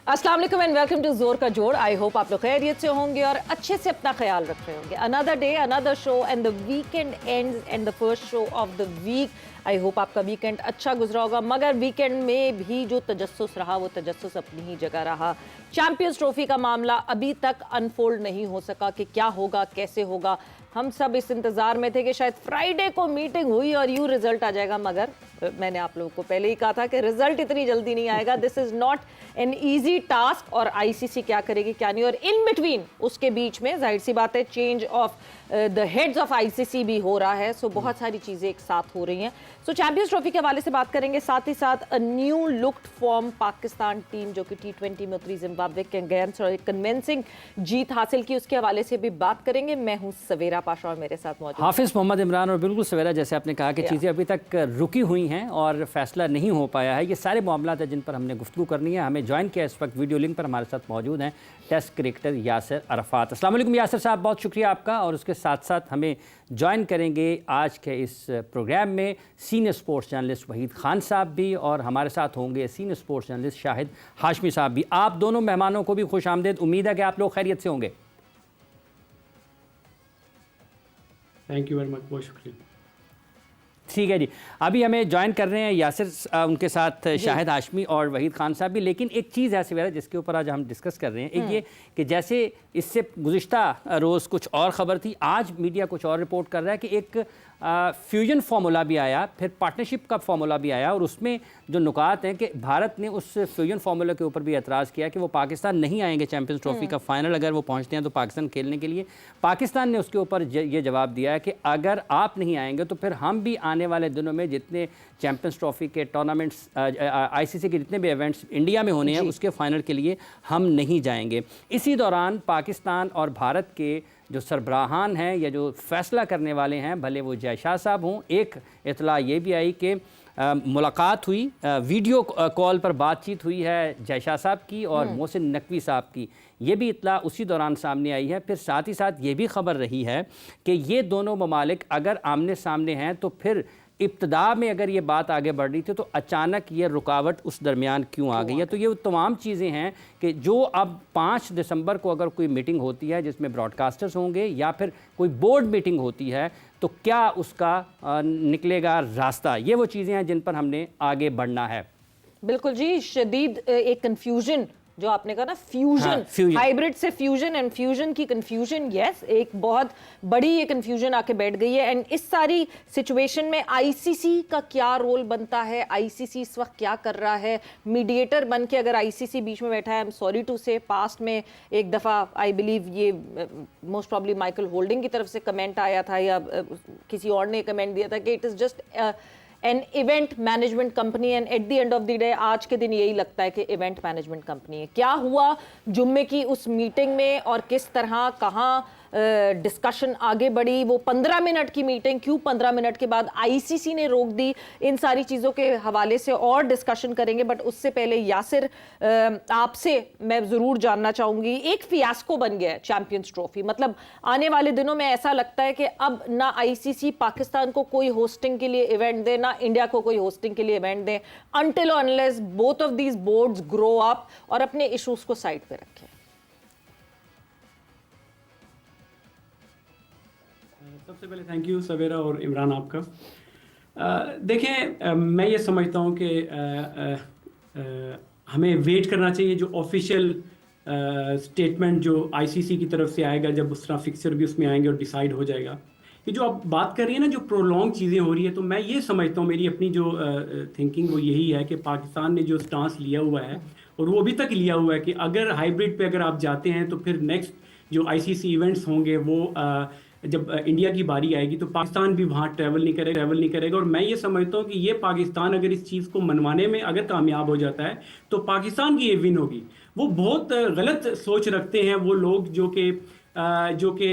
अस्सलाम वालेकुम and welcome to जोर का जोड़। आई होप आप लोग खैरियत से होंगे और अच्छे से अपना ख्याल रख रहे होंगे। Another day another show and the weekend ends and the first show of the week. I hope आपका वीकेंड अच्छा गुजरा होगा, मगर वीकेंड में भी जो तजस्सुस रहा वो तजस्सुस अपनी ही जगह रहा। चैंपियंस ट्रॉफी का मामला अभी तक अनफोल्ड नहीं हो सका कि क्या होगा कैसे होगा। हम सब इस इंतज़ार में थे कि शायद फ्राइडे को मीटिंग हुई और यूँ रिजल्ट आ जाएगा, मगर मैंने आप लोगों को पहले ही कहा था कि रिजल्ट इतनी जल्दी नहीं आएगा। This is not an easy task और आईसीसी क्या करेगी क्या नहीं, और इन बिटवीन उसके बीच में जाहिर सी बात है change of the heads of ICC भी हो रहा है। सो बहुत सारी चीज़ें एक साथ हो रही हैं। सो चैंपियंस ट्रॉफी के हवाले से बात करेंगे, साथ ही साथ a new looked form Pakistan team जो कि T20 में उतरी जिम्बाब्वे के अगेंस्ट और एक कन्विंसिंग जीत हासिल की, उसके हवाले से भी बात करेंगे। मैं हूं सवेरा पाशा और मेरे साथ मौजूद हाफिज़ मोहम्मद इमरान। और बिल्कुल सवेरा, जैसे आपने कहा कि चीज़ें अभी तक रुकी हुई हैं और फैसला नहीं हो पाया है। ये सारे मामला हैं जिन पर हमने गुफ्तगू करनी है। हमें ज्वाइन किया इस वक्त वीडियो लिंक पर हमारे साथ मौजूद हैं टेस्ट क्रिकेटर यासिर अरफात। अस्सलाम वालेकुम यासिर साहब, बहुत शुक्रिया आपका। और उसके साथ साथ हमें ज्वाइन करेंगे आज के इस प्रोग्राम में senior sports journalist Waheed Khan साहब भी, और हमारे साथ होंगे senior sports journalist Shahid Hashmi साहब भी। आप दोनों मेहमानों को भी खुश आमदेद। उम्मीद है कि आप लोग खैरियत से होंगे। थैंक यू वेरी मच, बहुत शुक्रिया। ठीक है जी, अभी हमें ज्वाइन कर रहे हैं यासिर, उनके साथ शाहिद हाशमी और वहीद खान साहब भी। लेकिन एक चीज़ है सवेरा जिसके ऊपर आज हम डिस्कस कर रहे हैं, एक ये कि जैसे इससे गुज़िश्ता रोज़ कुछ और ख़बर थी, आज मीडिया कुछ और रिपोर्ट कर रहा है कि एक फ्यूजन फार्मूला भी आया, फिर पार्टनरशिप का फार्मूला भी आया, और उसमें जो नुकात हैं कि भारत ने उस फ्यूजन फार्मूला के ऊपर भी एतराज़ किया कि वो पाकिस्तान नहीं आएंगे चैंपियंस ट्रॉफी का फाइनल। अगर वो पहुंचते हैं तो पाकिस्तान खेलने के लिए। पाकिस्तान ने उसके ऊपर ये जवाब दिया है कि अगर आप नहीं आएंगे तो फिर हम भी आने वाले दिनों में जितने चैंपियंस ट्रॉफी के टूर्नामेंट्स, आईसीसी के जितने भी इवेंट्स इंडिया में होने हैं उसके फाइनल के लिए हम नहीं जाएंगे। इसी दौरान पाकिस्तान और भारत के जो सरबराहान हैं या जो फैसला करने वाले हैं, भले वो जय शाह साहब हों, एक इतला ये भी आई कि मुलाकात हुई, वीडियो कॉल पर बातचीत हुई है जय शाह साहब की और मोहसिन नकवी साहब की। ये भी इतला उसी दौरान सामने आई है। फिर साथ ही साथ ये भी खबर रही है कि ये दोनों ममालिक अगर आमने सामने हैं तो फिर इब्तदा में अगर ये बात आगे बढ़ रही थी तो अचानक ये रुकावट उस दरमियान क्यों आ गई है। तो ये तमाम चीज़ें हैं कि जो अब 5 दिसंबर को अगर कोई मीटिंग होती है जिसमें ब्रॉडकास्टर्स होंगे या फिर कोई बोर्ड मीटिंग होती है तो क्या उसका निकलेगा रास्ता। ये वो चीज़ें हैं जिन पर हमने आगे बढ़ना है। बिल्कुल जी, शदीद एक कन्फ्यूजन जो आपने कहा ना, फ्यूजन, हाइब्रिड से फ्यूजन एंड फ्यूजन की कंफ्यूजन, यस, एक बहुत बड़ी ये कंफ्यूजन आके बैठ गई है। एंड इस सारी सिचुएशन में आईसीसी का क्या रोल बनता है, आईसीसी इस वक्त क्या कर रहा है, मीडिएटर बन के अगर आईसीसी बीच में बैठा है। आई एम सॉरी टू से, पास्ट में एक दफ़ा आई बिलीव ये मोस्ट प्रॉब्ली माइकल होल्डिंग की तरफ से कमेंट आया था या किसी और ने कमेंट दिया था कि it is just an event management company. And at the end of the day आज के दिन यही लगता है कि इवेंट मैनेजमेंट कंपनी है। क्या हुआ जुम्मे की उस मीटिंग में और किस तरह कहाँ डिस्कशन आगे बढ़ी, वो 15 मिनट की मीटिंग क्यों 15 मिनट के बाद आईसीसी ने रोक दी, इन सारी चीज़ों के हवाले से और डिस्कशन करेंगे। बट उससे पहले यासिर, आपसे मैं ज़रूर जानना चाहूँगी, एक फियास्को बन गया है चैंपियंस ट्रॉफी। मतलब आने वाले दिनों में ऐसा लगता है कि अब ना आईसीसी पाकिस्तान को कोई होस्टिंग के लिए इवेंट दे, ना इंडिया को कोई होस्टिंग के लिए event they, until unless both of these boards grow up और अपने इशूज़ को साइड पे रखें। सबसे पहले थैंक यू सवेरा और इमरान आपका। देखें, मैं ये समझता हूँ कि हमें वेट करना चाहिए जो ऑफिशियल स्टेटमेंट जो आईसीसी की तरफ से आएगा, जब उस तरह फिक्सर भी उसमें आएंगे और डिसाइड हो जाएगा। ये जो आप बात कर रही है ना, जो प्रोलॉन्ग चीज़ें हो रही है, तो मैं ये समझता हूँ, मेरी अपनी जो थिंकिंग वो यही है कि पाकिस्तान ने जो स्टांस लिया हुआ है और वो अभी तक लिया हुआ है कि अगर हाइब्रिड पे अगर आप जाते हैं तो फिर नेक्स्ट जो आईसीसी इवेंट्स होंगे वो जब इंडिया की बारी आएगी तो पाकिस्तान भी वहाँ ट्रैवल नहीं करेगा। और मैं ये समझता हूँ कि ये पाकिस्तान अगर इस चीज़ को मनवाने में अगर कामयाब हो जाता है तो पाकिस्तान की ये विन होगी। वो बहुत गलत सोच रखते हैं वो लोग जो कि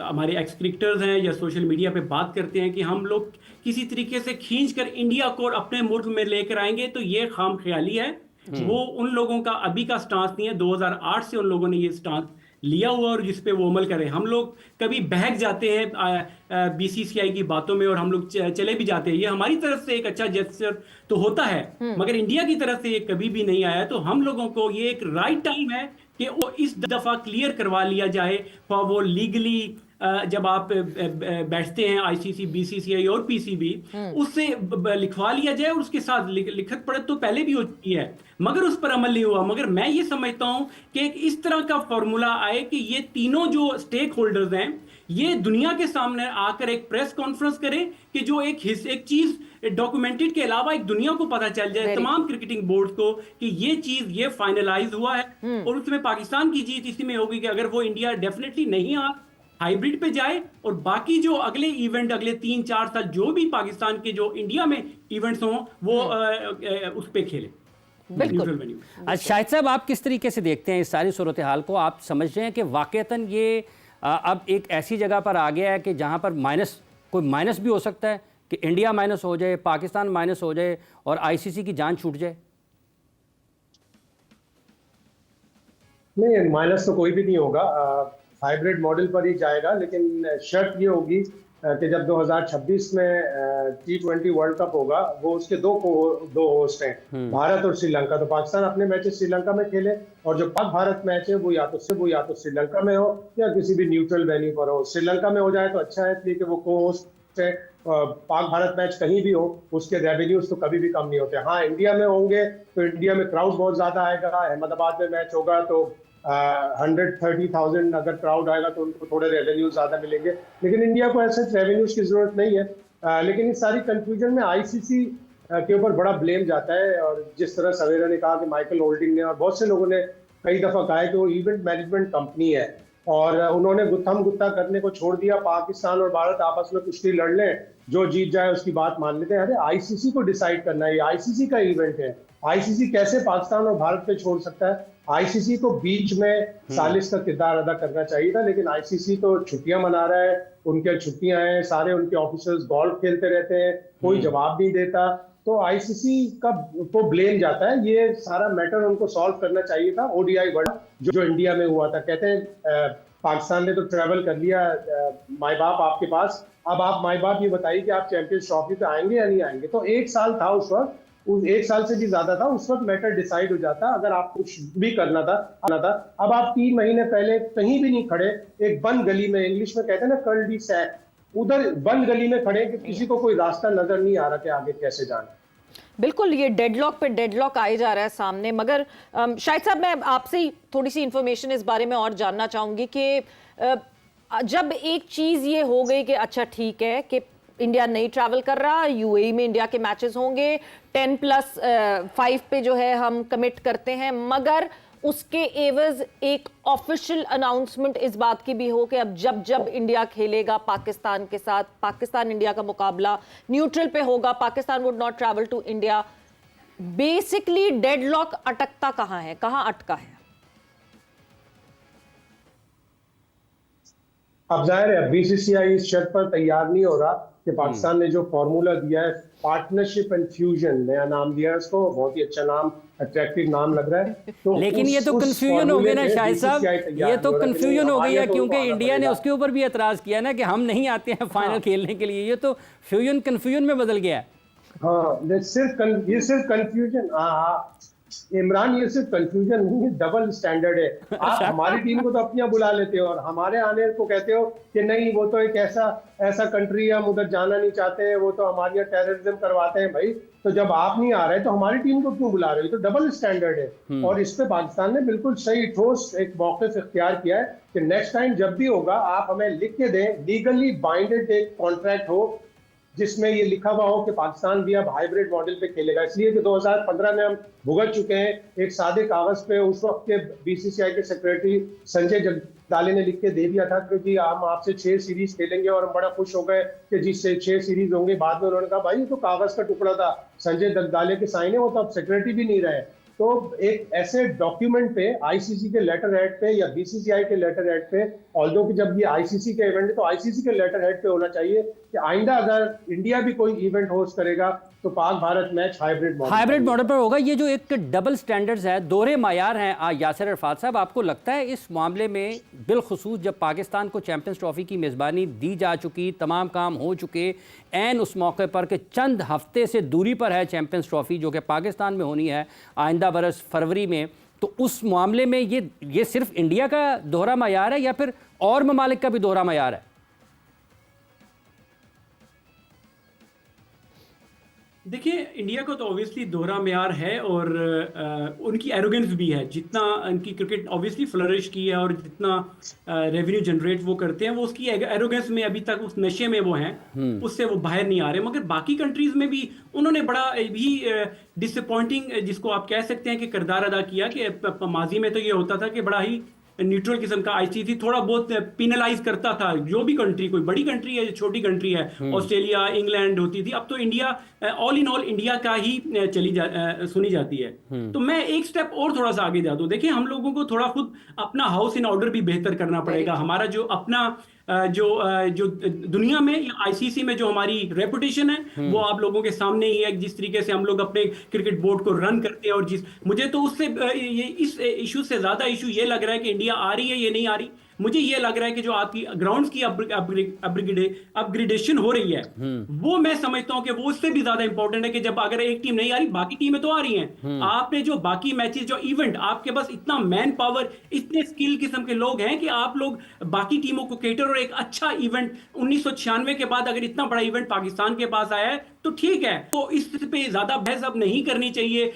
हमारे एक्स क्रिकेटर्स हैं या सोशल मीडिया पे बात करते हैं कि हम लोग किसी तरीके से खींच कर इंडिया को अपने मुल्क में लेकर आएंगे। तो ये खाम ख्याली है। वो उन लोगों का अभी का स्टांस नहीं है, 2008 से उन लोगों ने ये स्टांस लिया हुआ और जिस पे वो अमल करें। हम लोग कभी बहक जाते हैं बीसीसीआई की बातों में और हम लोग चले भी जाते हैं। ये हमारी तरफ से एक अच्छा जेस्चर तो होता है, मगर इंडिया की तरफ से ये कभी भी नहीं आया। तो हम लोगों को ये एक राइट टाइम है कि वो इस दफा क्लियर करवा लिया जाए। वो लीगली जब आप बैठते हैं आईसीसी, बीसीसीआई और पीसीबी, उससे लिखवा लिया जाए और उसके साथ लिखत पढ़त तो पहले भी हो चुकी है, मगर उस पर अमल नहीं हुआ। मगर मैं ये समझता हूं कि एक इस तरह का फॉर्मूला आए कि ये तीनों जो स्टेक होल्डर्स हैं ये दुनिया के सामने आकर एक प्रेस कॉन्फ्रेंस करें कि जो एक चीज डॉक्यूमेंटेड के अलावा एक दुनिया को पता चल जाए, तमाम क्रिकेटिंग बोर्ड को, कि ये चीज ये फाइनलाइज हुआ है। और उसमें पाकिस्तान की जीत इसी में होगी कि अगर वो इंडिया डेफिनेटली नहीं आ हाइब्रिड पे जाए और बाकी जो अगले इवेंट अगले 3-4 साल जो भी पाकिस्तान के जो इंडिया में इवेंट्स हों वो उस पे खेले। बिल्कुल। अच्छा शाहिद साहब, आप किस तरीके से देखते हैं इस सारी सूरत हाल को? आप समझ रहे हैं कि वाकईतन ये अब एक ऐसी जगह पर आ गया है कि जहां पर कोई माइनस भी हो सकता है कि इंडिया माइनस हो जाए, पाकिस्तान माइनस हो जाए और आईसीसी की जान छूट जाए? नहीं, माइनस तो कोई भी नहीं होगा, हाइब्रिड मॉडल पर ही जाएगा। लेकिन शर्त ये होगी कि जब 2026 में T20 वर्ल्ड कप होगा, वो उसके दो होस्ट हैं, भारत और श्रीलंका। तो पाकिस्तान अपने मैचेस श्रीलंका में खेले और जो पाक भारत मैच है वो या तो श्रीलंका में हो या किसी भी न्यूट्रल वेन्यू पर हो। श्रीलंका में हो जाए तो अच्छा है, इसलिए कि वो को होस्ट है। पाक भारत मैच कहीं भी हो उसके रेवेन्यूज तो कभी भी कम नहीं होते। हाँ, इंडिया में होंगे तो इंडिया में क्राउड बहुत ज्यादा आएगा। अहमदाबाद में मैच होगा तो 130,000 अगर क्राउड आएगा तो उनको थोड़े रेवेन्यू ज्यादा मिलेंगे, लेकिन इंडिया को ऐसे रेवेन्यूज की जरूरत नहीं है। लेकिन इस सारी कंफ्यूजन में आईसीसी के ऊपर बड़ा ब्लेम जाता है। और जिस तरह सवेरा ने कहा कि माइकल होल्डिंग ने और बहुत से लोगों ने कई दफा कहा है कि वो इवेंट मैनेजमेंट कंपनी है और उन्होंने गुत्थम गुत्ता करने को छोड़ दिया। पाकिस्तान और भारत आपस में कुश्ती लड़ लें, जो जीत जाए उसकी बात मान लेते हैं। अरे आईसीसी को डिसाइड करना है, आईसीसी का इवेंट है। आईसीसी कैसे पाकिस्तान और भारत पे छोड़ सकता है? आईसीसी को बीच में सालिस का किरदार अदा करना चाहिए था, लेकिन आईसीसी तो छुट्टियां मना रहा है, उनके छुट्टियां हैं, सारे उनके ऑफिसर्स गोल्फ खेलते रहते हैं, कोई जवाब नहीं देता। तो आईसीसी को ब्लेम जाता है। ये सारा मैटर उनको सॉल्व करना चाहिए था। ओडीआई वर्ल्ड जो इंडिया में हुआ था, कहते हैं पाकिस्तान ने तो ट्रेवल कर लिया माई बाप आपके पास, अब आप माई बाप ये बताइए कि आप चैंपियंस ट्रॉफी पे आएंगे या नहीं आएंगे। तो 1 साल था उस वक्त, एक साल से भी ज्यादा था, उस वक्त मैटर डिसाइड हो जाता अगर आप कुछ भी करना था। अब आप 3 महीने पहले कहीं भी नहीं खड़े, एक बंद गली में, इंग्लिश में कहते हैं ना कर्ल डी सैक, उधर बंद गली में खड़े कि किसी को कोई रास्ता नजर नहीं आ रहा कि आगे कैसे जाना। बिल्कुल, ये डेडलॉक पे डेडलॉक आए जा रहा है सामने। मगर शाहिद साहब, मैं आपसे ही थोड़ी सी इंफॉर्मेशन इस बारे में और जानना चाहूंगी कि जब एक चीज ये हो गई कि अच्छा ठीक है कि इंडिया नहीं ट्रैवल कर रहा, यूएई में इंडिया के मैचेस होंगे, 10+5 पे जो है हम कमिट करते हैं, मगर उसके एवज एक ऑफिशियल अनाउंसमेंट इस बात की भी हो कि अब जब इंडिया खेलेगा पाकिस्तान के साथ, पाकिस्तान इंडिया का मुकाबला न्यूट्रल पे होगा, Pakistan would not travel to India. Basically deadlock अटकता कहां है, कहां अटका है? अब जाहिर है बीसीसीआई इस शर्त पर तैयार नहीं हो रहा कि पाकिस्तान ने जो फॉर्मूला दिया है, पार्टनरशिप एंड फ्यूजन नया नाम दिया है उसको, बहुत ही अच्छा नाम, अट्रैक्टिव नाम लग रहा है। तो लेकिन ये तो कंफ्यूजन हो गई ना शाहिद साहब, ये तो कंफ्यूजन हो गई है क्योंकि इंडिया ने उसके ऊपर भी एतराज किया ना कि हम नहीं आते हैं फाइनल खेलने के लिए। ये तो फ्यूजन कंफ्यूजन में बदल गया है। हाँ, ये सिर्फ कंफ्यूजन, हाँ इमरान, ये सिर्फ कंफ्यूजन नहीं है, डबल स्टैंडर्ड है। आप हमारी टीम को तो अपनी बुला लेते हो और हमारे आने को कहते हो कि नहीं वो तो एक ऐसा कंट्री है, हम उधर जाना नहीं चाहते हैं, वो तो हमारे यहाँ टेररिज्म करवाते हैं। भाई तो जब आप नहीं आ रहे तो हमारी टीम को क्यों बुला रहे हो? तो डबल स्टैंडर्ड है। और इस पे पाकिस्तान ने बिल्कुल सही ठोस एक मौक़िफ़ इख्तियार किया है कि नेक्स्ट टाइम जब भी होगा आप हमें लिख के दें, लीगली बाइंडेड एक कॉन्ट्रैक्ट हो जिसमें ये लिखा हुआ हो कि पाकिस्तान भी अब हाइब्रिड मॉडल पे खेलेगा। इसलिए कि 2015 में हम भुगत चुके हैं एक सादे कागज पे। उस वक्त के बीसीसीआई के सेक्रेटरी संजय जगदाले ने लिख के दे दिया था क्योंकि हम आपसे 6 सीरीज खेलेंगे और हम बड़ा खुश हो गए कि जिससे 6 सीरीज होंगे। बाद में उन्होंने कहा भाई ये तो कागज का टुकड़ा था, संजय जगदाले के साइन है, वो तो अब सेक्रेटरी भी नहीं रहे। तो एक ऐसे डॉक्यूमेंट पे आईसीसी के लेटर हेड पे या बीसीसीआई के लेटर हेड पे, ऑल्दो कि जब ये आईसीसी के इवेंट है तो आईसीसी के लेटर हेड पे होना चाहिए कि आइंदा अगर इंडिया भी कोई इवेंट होस्ट करेगा तो Pak Bharat match hybrid model पर होगा। ये जो एक डबल स्टैंडर्ड्स है, दोहरे मायार हैं, यासिर अरफात साहब, आपको लगता है इस मामले में बिलखुसूस जब पाकिस्तान को चैंपियंस ट्रॉफी की मेज़बानी दी जा चुकी, तमाम काम हो चुके, एन उस मौके पर कि चंद हफ्ते से दूरी पर है चैंपियंस ट्रॉफी जो कि पाकिस्तान में होनी है आइंदा बरस फरवरी में, तो उस मामले में ये सिर्फ इंडिया का दोहरा मायार है या फिर और ममालिक का भी दोहरा मायार है? देखिए, इंडिया को तो ऑब्वियसली दोहरा म्यार है और उनकी एरोगेंस भी है। जितना उनकी क्रिकेट ऑब्वियसली फ्लरिश की है और जितना रेवेन्यू जनरेट वो करते हैं, वो उसकी एरोगेंस में अभी तक उस नशे में वो हैं, उससे वो बाहर नहीं आ रहे। मगर बाकी कंट्रीज में भी उन्होंने बड़ा भी डिसअपॉइंटिंग, जिसको आप कह सकते हैं कि किरदार अदा किया। कि माजी में तो ये होता था कि बड़ा ही न्यूट्रल किस्म का आईसीसी थोड़ा बहुत पिनलाइज करता था जो भी कंट्री, कोई बड़ी कंट्री है छोटी कंट्री है, ऑस्ट्रेलिया, इंग्लैंड होती थी। अब तो India all in all India का ही सुनी जाती है। तो मैं एक स्टेप और थोड़ा सा आगे जा दूं। देखिए, हम लोगों को थोड़ा खुद अपना हाउस इन ऑर्डर भी बेहतर करना पड़ेगा। हमारा जो अपना जो दुनिया में या आईसीसी में जो हमारी रेपुटेशन है वो आप लोगों के सामने ही है। जिस तरीके से हम लोग अपने क्रिकेट बोर्ड को रन करते हैं, और मुझे तो उससे इस इशू से ज्यादा इशू ये लग रहा है कि इंडिया आ रही है ये नहीं आ रही। मुझे ये लग रहा है कि जो आपकी ग्राउंड्स की अपग्रेडेशन हो रही है, वो मैं समझता हूं कि वो उससे भी ज्यादा इंपॉर्टेंट है कि जब अगर एक टीम नहीं आ रही, बाकी टीमें तो आ रही हैं। आपने जो बाकी मैचेस, जो इवेंट, आपके पास इतना मैन पावर, इतने स्किल किस्म के लोग हैं कि आप लोग बाकी टीमों को केटर, और एक अच्छा इवेंट 1996 के बाद अगर इतना बड़ा इवेंट पाकिस्तान के पास आया है तो ठीक है। तो इस पे ज्यादा बहस अब नहीं करनी चाहिए,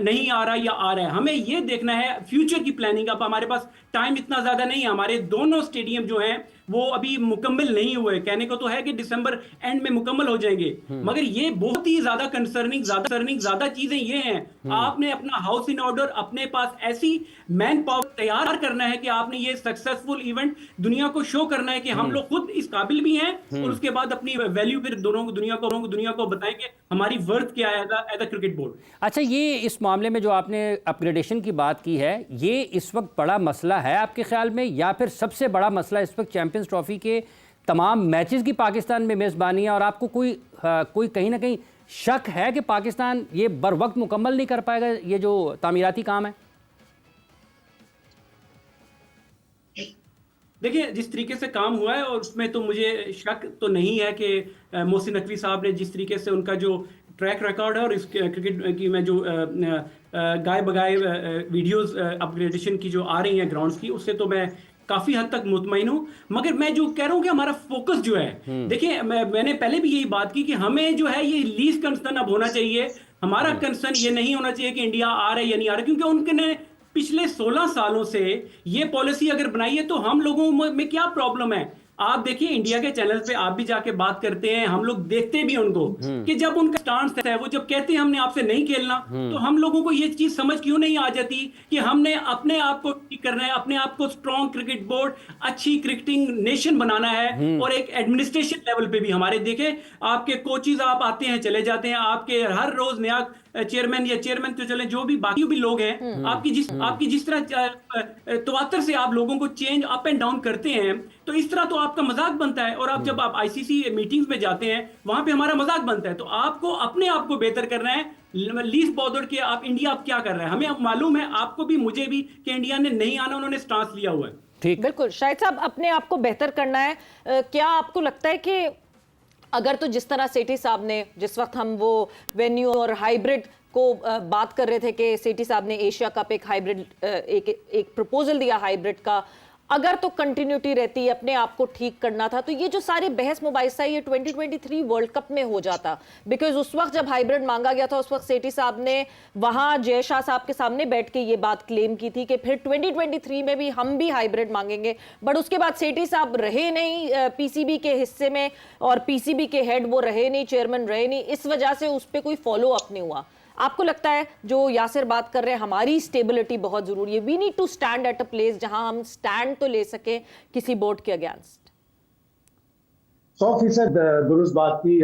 नहीं आ रहा या आ रहा है। हमें ये देखना है फ्यूचर की प्लानिंग। अब हमारे पास टाइम इतना ज्यादा नहीं है। हमारे दोनों स्टेडियम जो हैं वो अभी मुकम्मल नहीं हुए। कहने को तो है कि दिसंबर एंड में मुकम्मल हो जाएंगे, मगर ये बहुत ही ज्यादा कंसर्निंग ज्यादा चीजें ये हैं। आपने अपना हाउस इन ऑर्डर, अपने पास ऐसी मैन पावर तैयार करना है कि आपने ये सक्सेसफुल इवेंट दुनिया को शो करना है कि हम लोग खुद इस काबिल भी हैं, और उसके बाद अपनी वैल्यू फिर दुनिया को बताएंगे हमारी वर्थ क्या है एज अ क्रिकेट बोर्ड। अच्छा, ये इस मामले में जो आपने अपग्रेडेशन की बात की है, ये इस वक्त बड़ा मसला है आपके ख्याल में, या फिर सबसे बड़ा मसला इस वक्त चैंपियंस ट्रॉफी के तमाम मैचेस की पाकिस्तान में मेज़बानी है, और आपको कोई कहीं ना कहीं शक है कि पाकिस्तान ये बर वक्त मुकम्मल नहीं कर पाएगा ये जो तामीराती काम है? देखिए, जिस तरीके से काम हुआ है और उसमें तो मुझे शक तो नहीं है कि मोहसिन नकवी साहब ने जिस तरीके से उनका जो ट्रैक रिकॉर्ड है, और इस क्रिकेट की मैं जो गाय बगाए वीडियोस अपग्रेडेशन की जो आ रही हैं ग्राउंड्स की, उससे तो मैं काफी हद तक मुतमईन हूं। मगर मैं जो कह रहा हूं कि हमारा फोकस जो है, देखिए मैंने पहले भी यही बात की कि हमें जो है ये लीस्ट कंसर्न अब होना चाहिए। हमारा कंसर्न ये नहीं होना चाहिए कि इंडिया आ रहा है या नहीं आ रहा, क्योंकि उनने पिछले 16 सालों से ये पॉलिसी अगर बनाई है तो हम लोगों में क्या प्रॉब्लम है। आप देखिए, इंडिया के चैनल पे आप भी जाके बात करते हैं, हम लोग देखते भी उनको कि जब उनका स्टांस है, वो जब कहते हैं हमने आपसे नहीं खेलना, तो हम लोगों को ये चीज समझ क्यों नहीं आ जाती कि हमने अपने आप को ठीक करना है, अपने आप को स्ट्रॉन्ग क्रिकेट बोर्ड, अच्छी क्रिकेटिंग नेशन बनाना है। और एक एडमिनिस्ट्रेशन लेवल पे भी हमारे देखे, आपके कोचेज आप आते हैं चले जाते हैं, आपके हर रोज नया चेयरमैन तो चले, जो भी बाकी भी लोग हैं, आपकी जिस तरह तवातर से आप लोगों को चेंज अप एंड डाउन करते हैं, तो इस तरह तो आपका मजाक बनता है। और जब आप आईसीसी मीटिंग्स में जाते हैं, वहां पे हमारा मजाक बनता है। तो आपको अपने आप को बेहतर करना है, लीस्ट बॉदर्ड के आप इंडिया आप क्या कर रहा है। हमें मालूम है, आपको भी मुझे भी, कि इंडिया ने नहीं आना, उन्होंने स्टांस लिया हुआ है। ठीक, बिल्कुल शाहिद साहब, अपने आप को बेहतर करना है। क्या आपको लगता है कि अगर तो जिस तरह सेठी साहब ने, जिस वक्त हम वो वेन्यू और हाइब्रिड को बात कर रहे थे कि सेठी साहब ने एशिया कप एक हाइब्रिड एक प्रपोजल दिया हाइब्रिड का, अगर तो कंटिन्यूटी रहती, अपने आप को ठीक करना था, तो ये जो सारी बहस मुबाहिसा ये 2023 वर्ल्ड कप में हो जाता। बिकॉज उस वक्त जब हाइब्रिड मांगा गया था, उस वक्त सेठी साहब ने वहां जय शाह साहब के सामने बैठ के ये बात क्लेम की थी कि फिर 2023 में भी हम भी हाइब्रिड मांगेंगे। बट उसके बाद सेठी साहब रहे नहीं पीसीबी के हिस्से में, और पीसीबी के हेड वो रहे नहीं, चेयरमैन रहे नहीं, इस वजह से उस पर कोई फॉलो अप नहीं हुआ। आपको लगता है जो यासिर बात कर रहे हैं, हमारी स्टेबिलिटी बहुत जरूरी है, we need to stand at a place जहां हम स्टैंड तो ले सके किसी बोर्ड के अगेंस्ट? 100% दुरुस्त बात की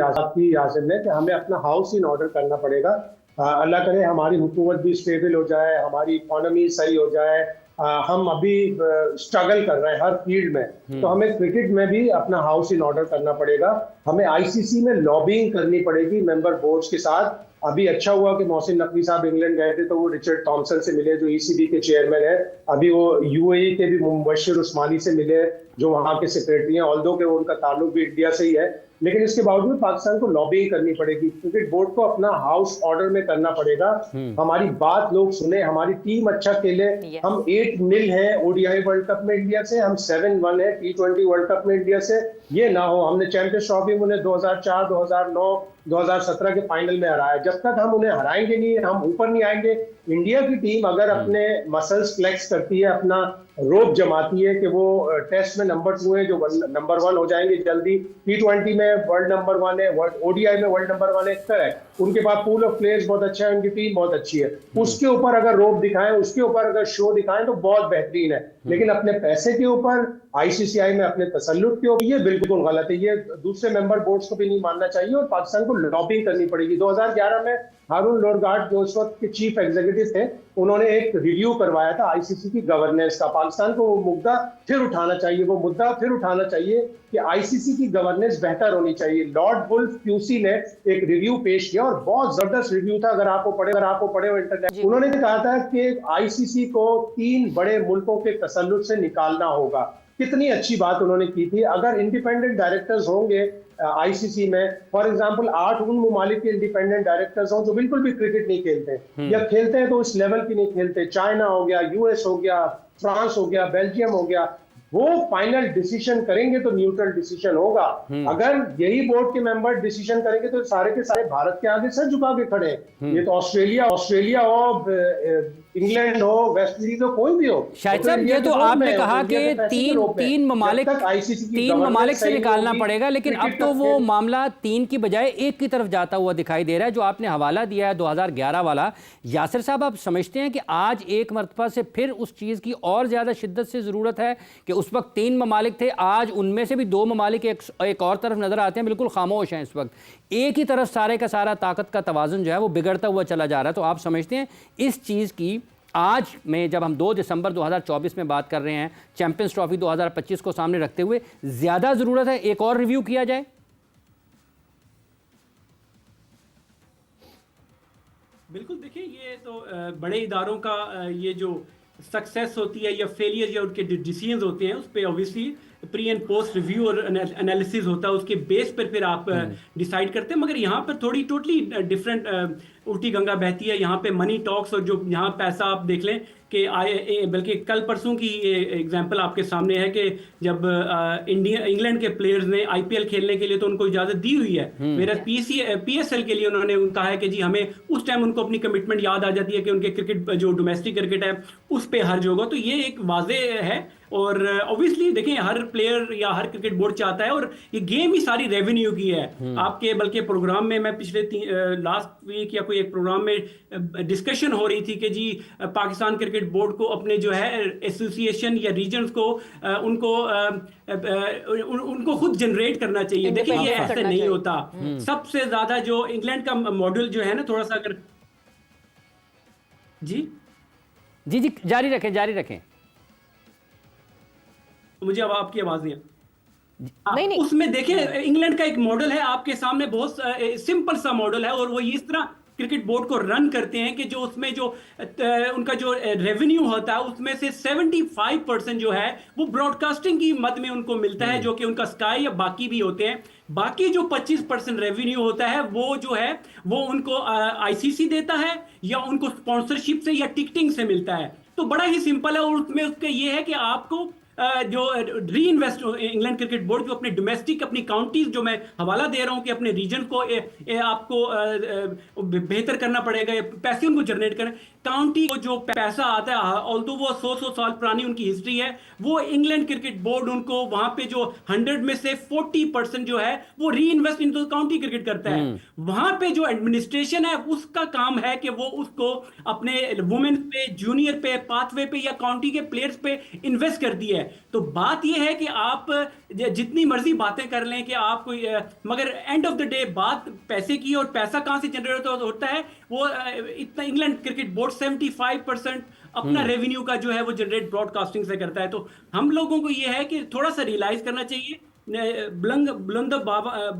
यासिर ने कि हमें अपना हाउस इन ऑर्डर करना पड़ेगा। अल्लाह करे हमारी हुकूमत भी स्टेबल हो जाए, हमारी इकोनॉमी सही हो जाए। हम अभी स्ट्रगल कर रहे हैं हर फील्ड में, तो हमें क्रिकेट में भी अपना हाउस इन ऑर्डर करना पड़ेगा। हमें आईसीसी में लॉबिंग करनी पड़ेगी मेंबर बोर्ड्स के साथ। अभी अच्छा हुआ कि मोहसिन नकवी साहब इंग्लैंड गए थे, तो वो रिचर्ड थॉमसन से मिले जो ईसीबी के चेयरमैन है। अभी वो यूएई के भी मुबशिर उस्मानी से मिले जो वहां के सेक्रेटरी हैं, ऑल्दो के उनका ताल्लुक भी इंडिया से ही है, लेकिन इसके बावजूद पाकिस्तान को लॉबिंग करनी पड़ेगी। क्रिकेट बोर्ड को अपना हाउस ऑर्डर में करना पड़ेगा, हमारी बात लोग सुने, हमारी टीम अच्छा खेले। हम 8-0 है ओडीआई वर्ल्ड कप में इंडिया से, हम 7-1 है T20 वर्ल्ड कप में इंडिया से। ये ना हो, हमने चैंपियंस ट्रॉफी में उन्हें 2004, 2009, 2017 के फाइनल में हराया। जब तक हम उन्हें हराएंगे नहीं, हम ऊपर नहीं आएंगे। इंडिया की टीम अगर अपने मसल्स फ्लेक्स करती है, अपना रोप जमाती है कि वो टेस्ट में नंबर 2 है, जो नंबर 1 हो जाएंगे जल्दी, T20 में वर्ल्ड नंबर 1 है, ओडीआई में वर्ल्ड नंबर 1 है, उनके पास पूल ऑफ प्लेयर्स बहुत अच्छा है, उनकी टीम बहुत अच्छी है, उसके ऊपर अगर रोप दिखाएं, उसके ऊपर अगर शो दिखाएं तो बहुत बेहतरीन है। लेकिन अपने पैसे के ऊपर, आईसीसीआई में अपने तसल्लुत के ऊपर, ये बिल्कुल गलत है। ये दूसरे मेंबर बोर्ड्स को भी नहीं मानना चाहिए और पाकिस्तान को लॉबिंग करनी पड़ेगी। 2011 में हारून लोरगार्ड जो उस वक्त के चीफ एग्जीक्यूटिव थे, उन्होंने एक रिव्यू करवाया था आईसीसी की गवर्नेंस का। पाकिस्तान को वो मुद्दा फिर उठाना चाहिए कि आईसीसी की गवर्नेंस बेहतर होनी चाहिए। लॉर्ड वुल्फ क्यूसी ने एक रिव्यू पेश किया और बहुत जबरदस्त रिव्यू था, अगर आपको पढ़े हो इंटरनेट। उन्होंने कहा था कि आईसीसी को 3 बड़े मुल्कों के तसल्लुत से निकालना होगा। कितनी अच्छी बात उन्होंने की थी। अगर इंडिपेंडेंट डायरेक्टर्स होंगे आईसीसी में, फॉर एग्जांपल 8 उन मुमालिक के इंडिपेंडेंट डायरेक्टर्स हों जो बिल्कुल भी क्रिकेट नहीं खेलते, या खेलते हैं तो इस लेवल की नहीं खेलते, चाइना हो गया, यूएस हो गया, फ्रांस हो गया, बेल्जियम हो गया, वो फाइनल डिसीजन करेंगे तो न्यूट्रल डिसीजन होगा। अगर यही बोर्ड के मेंबर डिसीजन करेंगे तो सारे के सारे भारत के आगे सर झुका के खड़े हैं। ये तो ऑस्ट्रेलिया हो, इंग्लैंड हो, वेस्ट इंडीज हो, कोई भी हो। शायद साहब, ये तो आपने कहा कि तीन ममालिक से निकालना पड़ेगा, लेकिन अब तो वो मामला 3 की बजाय 1 की तरफ जाता हुआ दिखाई दे रहा है। जो आपने हवाला दिया है 2011 वाला, यासिर साहब, आप समझते हैं कि आज एक मरतबा से फिर उस चीज़ की और ज़्यादा शिद्दत से ज़रूरत है कि उस वक्त 3 ममालिक थे, आज उनमें से भी 2 ममालिक एक और तरफ नज़र आते हैं, बिल्कुल खामोश हैं इस वक्त, एक ही तरफ सारे का सारा ताकत का तवाज़ुन जो है वो बिगड़ता हुआ चला जा रहा है। तो आप समझते हैं इस चीज़ की आज में, जब हम 2 दिसंबर 2024 में बात कर रहे हैं, चैंपियंस ट्रॉफी 2025 को सामने रखते हुए, ज़्यादा ज़रूरत है एक और रिव्यू किया जाए? बिल्कुल, देखिए ये तो बड़े इदारों का ये जो सक्सेस होती है या फेलियर या उनके डिसीजंस होते हैं, उस पर obviously pre and post review और एनालिसिस होता है, उसके बेस पर फिर आप डिसाइड करते हैं। मगर यहाँ पर थोड़ी टोटली डिफरेंट उल्टी गंगा बहती है। यहाँ पे मनी टॉक्स, और जो यहाँ पैसा आप देख लें कि बल्कि कल परसों की एग्जांपल आपके सामने है कि जब इंग्लैंड के प्लेयर्स ने आईपीएल खेलने के लिए तो उनको इजाजत दी हुई है, मेरा पीएसएल के लिए उन्होंने कहा है कि जी हमें, उस टाइम उनको अपनी कमिटमेंट याद आ जाती है कि उनके क्रिकेट जो डोमेस्टिक क्रिकेट है उस पर हर्ज होगा। तो ये एक वाजे है, और ऑब्वियसली देखें हर प्लेयर या हर क्रिकेट बोर्ड चाहता है, और ये गेम ही सारी रेवेन्यू की है आपके। बल्कि प्रोग्राम में मैं पिछले लास्ट वीक या कोई एक प्रोग्राम में डिस्कशन हो रही थी कि जी पाकिस्तान क्रिकेट बोर्ड को अपने जो है एसोसिएशन या रीजन्स को उनको खुद जनरेट करना चाहिए। देखिए ये ऐसे नहीं होता। सबसे ज्यादा जो इंग्लैंड का मॉडल जो है ना, थोड़ा सा अगर जी जारी रखें। मुझे अब आपकी आवाज नहीं है। नहीं। उसमें देखिए इंग्लैंड का एक मॉडल है आपके सामने, बहुत सिंपल सा मॉडल है, और वो इस तरह क्रिकेट बोर्ड को रन करते हैं कि जो उसमें जो उनका जो रेवेन्यू होता है उसमें से 75% जो है वो ब्रॉडकास्टिंग की मद में उनको मिलता है, जो कि उनका स्काई या बाकी भी होते हैं। बाकी जो 25% रेवेन्यू होता है वो जो है वो उनको आईसीसी देता है, या उनको स्पॉन्सरशिप से या टिकटिंग से मिलता है। तो बड़ा ही सिंपल है, और उसमें उसका ये है कि आपको जो री इन्वेस्ट इंग्लैंड क्रिकेट बोर्ड जो अपने डोमेस्टिक, अपनी काउंटीज, जो मैं हवाला दे रहा हूं कि अपने रीजन को आपको बेहतर करना पड़ेगा, पैसे उनको जनरेट करें। काउंटी को जो पैसा आता है, ऑल्दो वो 100 साल पुरानी उनकी हिस्ट्री है, वो इंग्लैंड क्रिकेट बोर्ड उनको वहां पे जो 100 में से 40% जो है वो री इन्वेस्ट इन काउंटी क्रिकेट करता है। वहां पे जो एडमिनिस्ट्रेशन है उसका काम है कि वो उसको अपने वुमेन पे, जूनियर पे, पाथवे पे या काउंटी के प्लेयर्स पे इन्वेस्ट करती है। तो बात यह है कि आप जितनी मर्जी बातें कर लें कि आप कोई मगर एंड ऑफ द डे बात पैसे की, और पैसा कहां से जनरेट होता है, वो इतना इंग्लैंड क्रिकेट बोर्ड 75% अपना रेवेन्यू का जो है वो जनरेट ब्रॉडकास्टिंग से करता है। तो हम लोगों को ये है कि थोड़ा सा रियलाइज करना चाहिए, बुलंद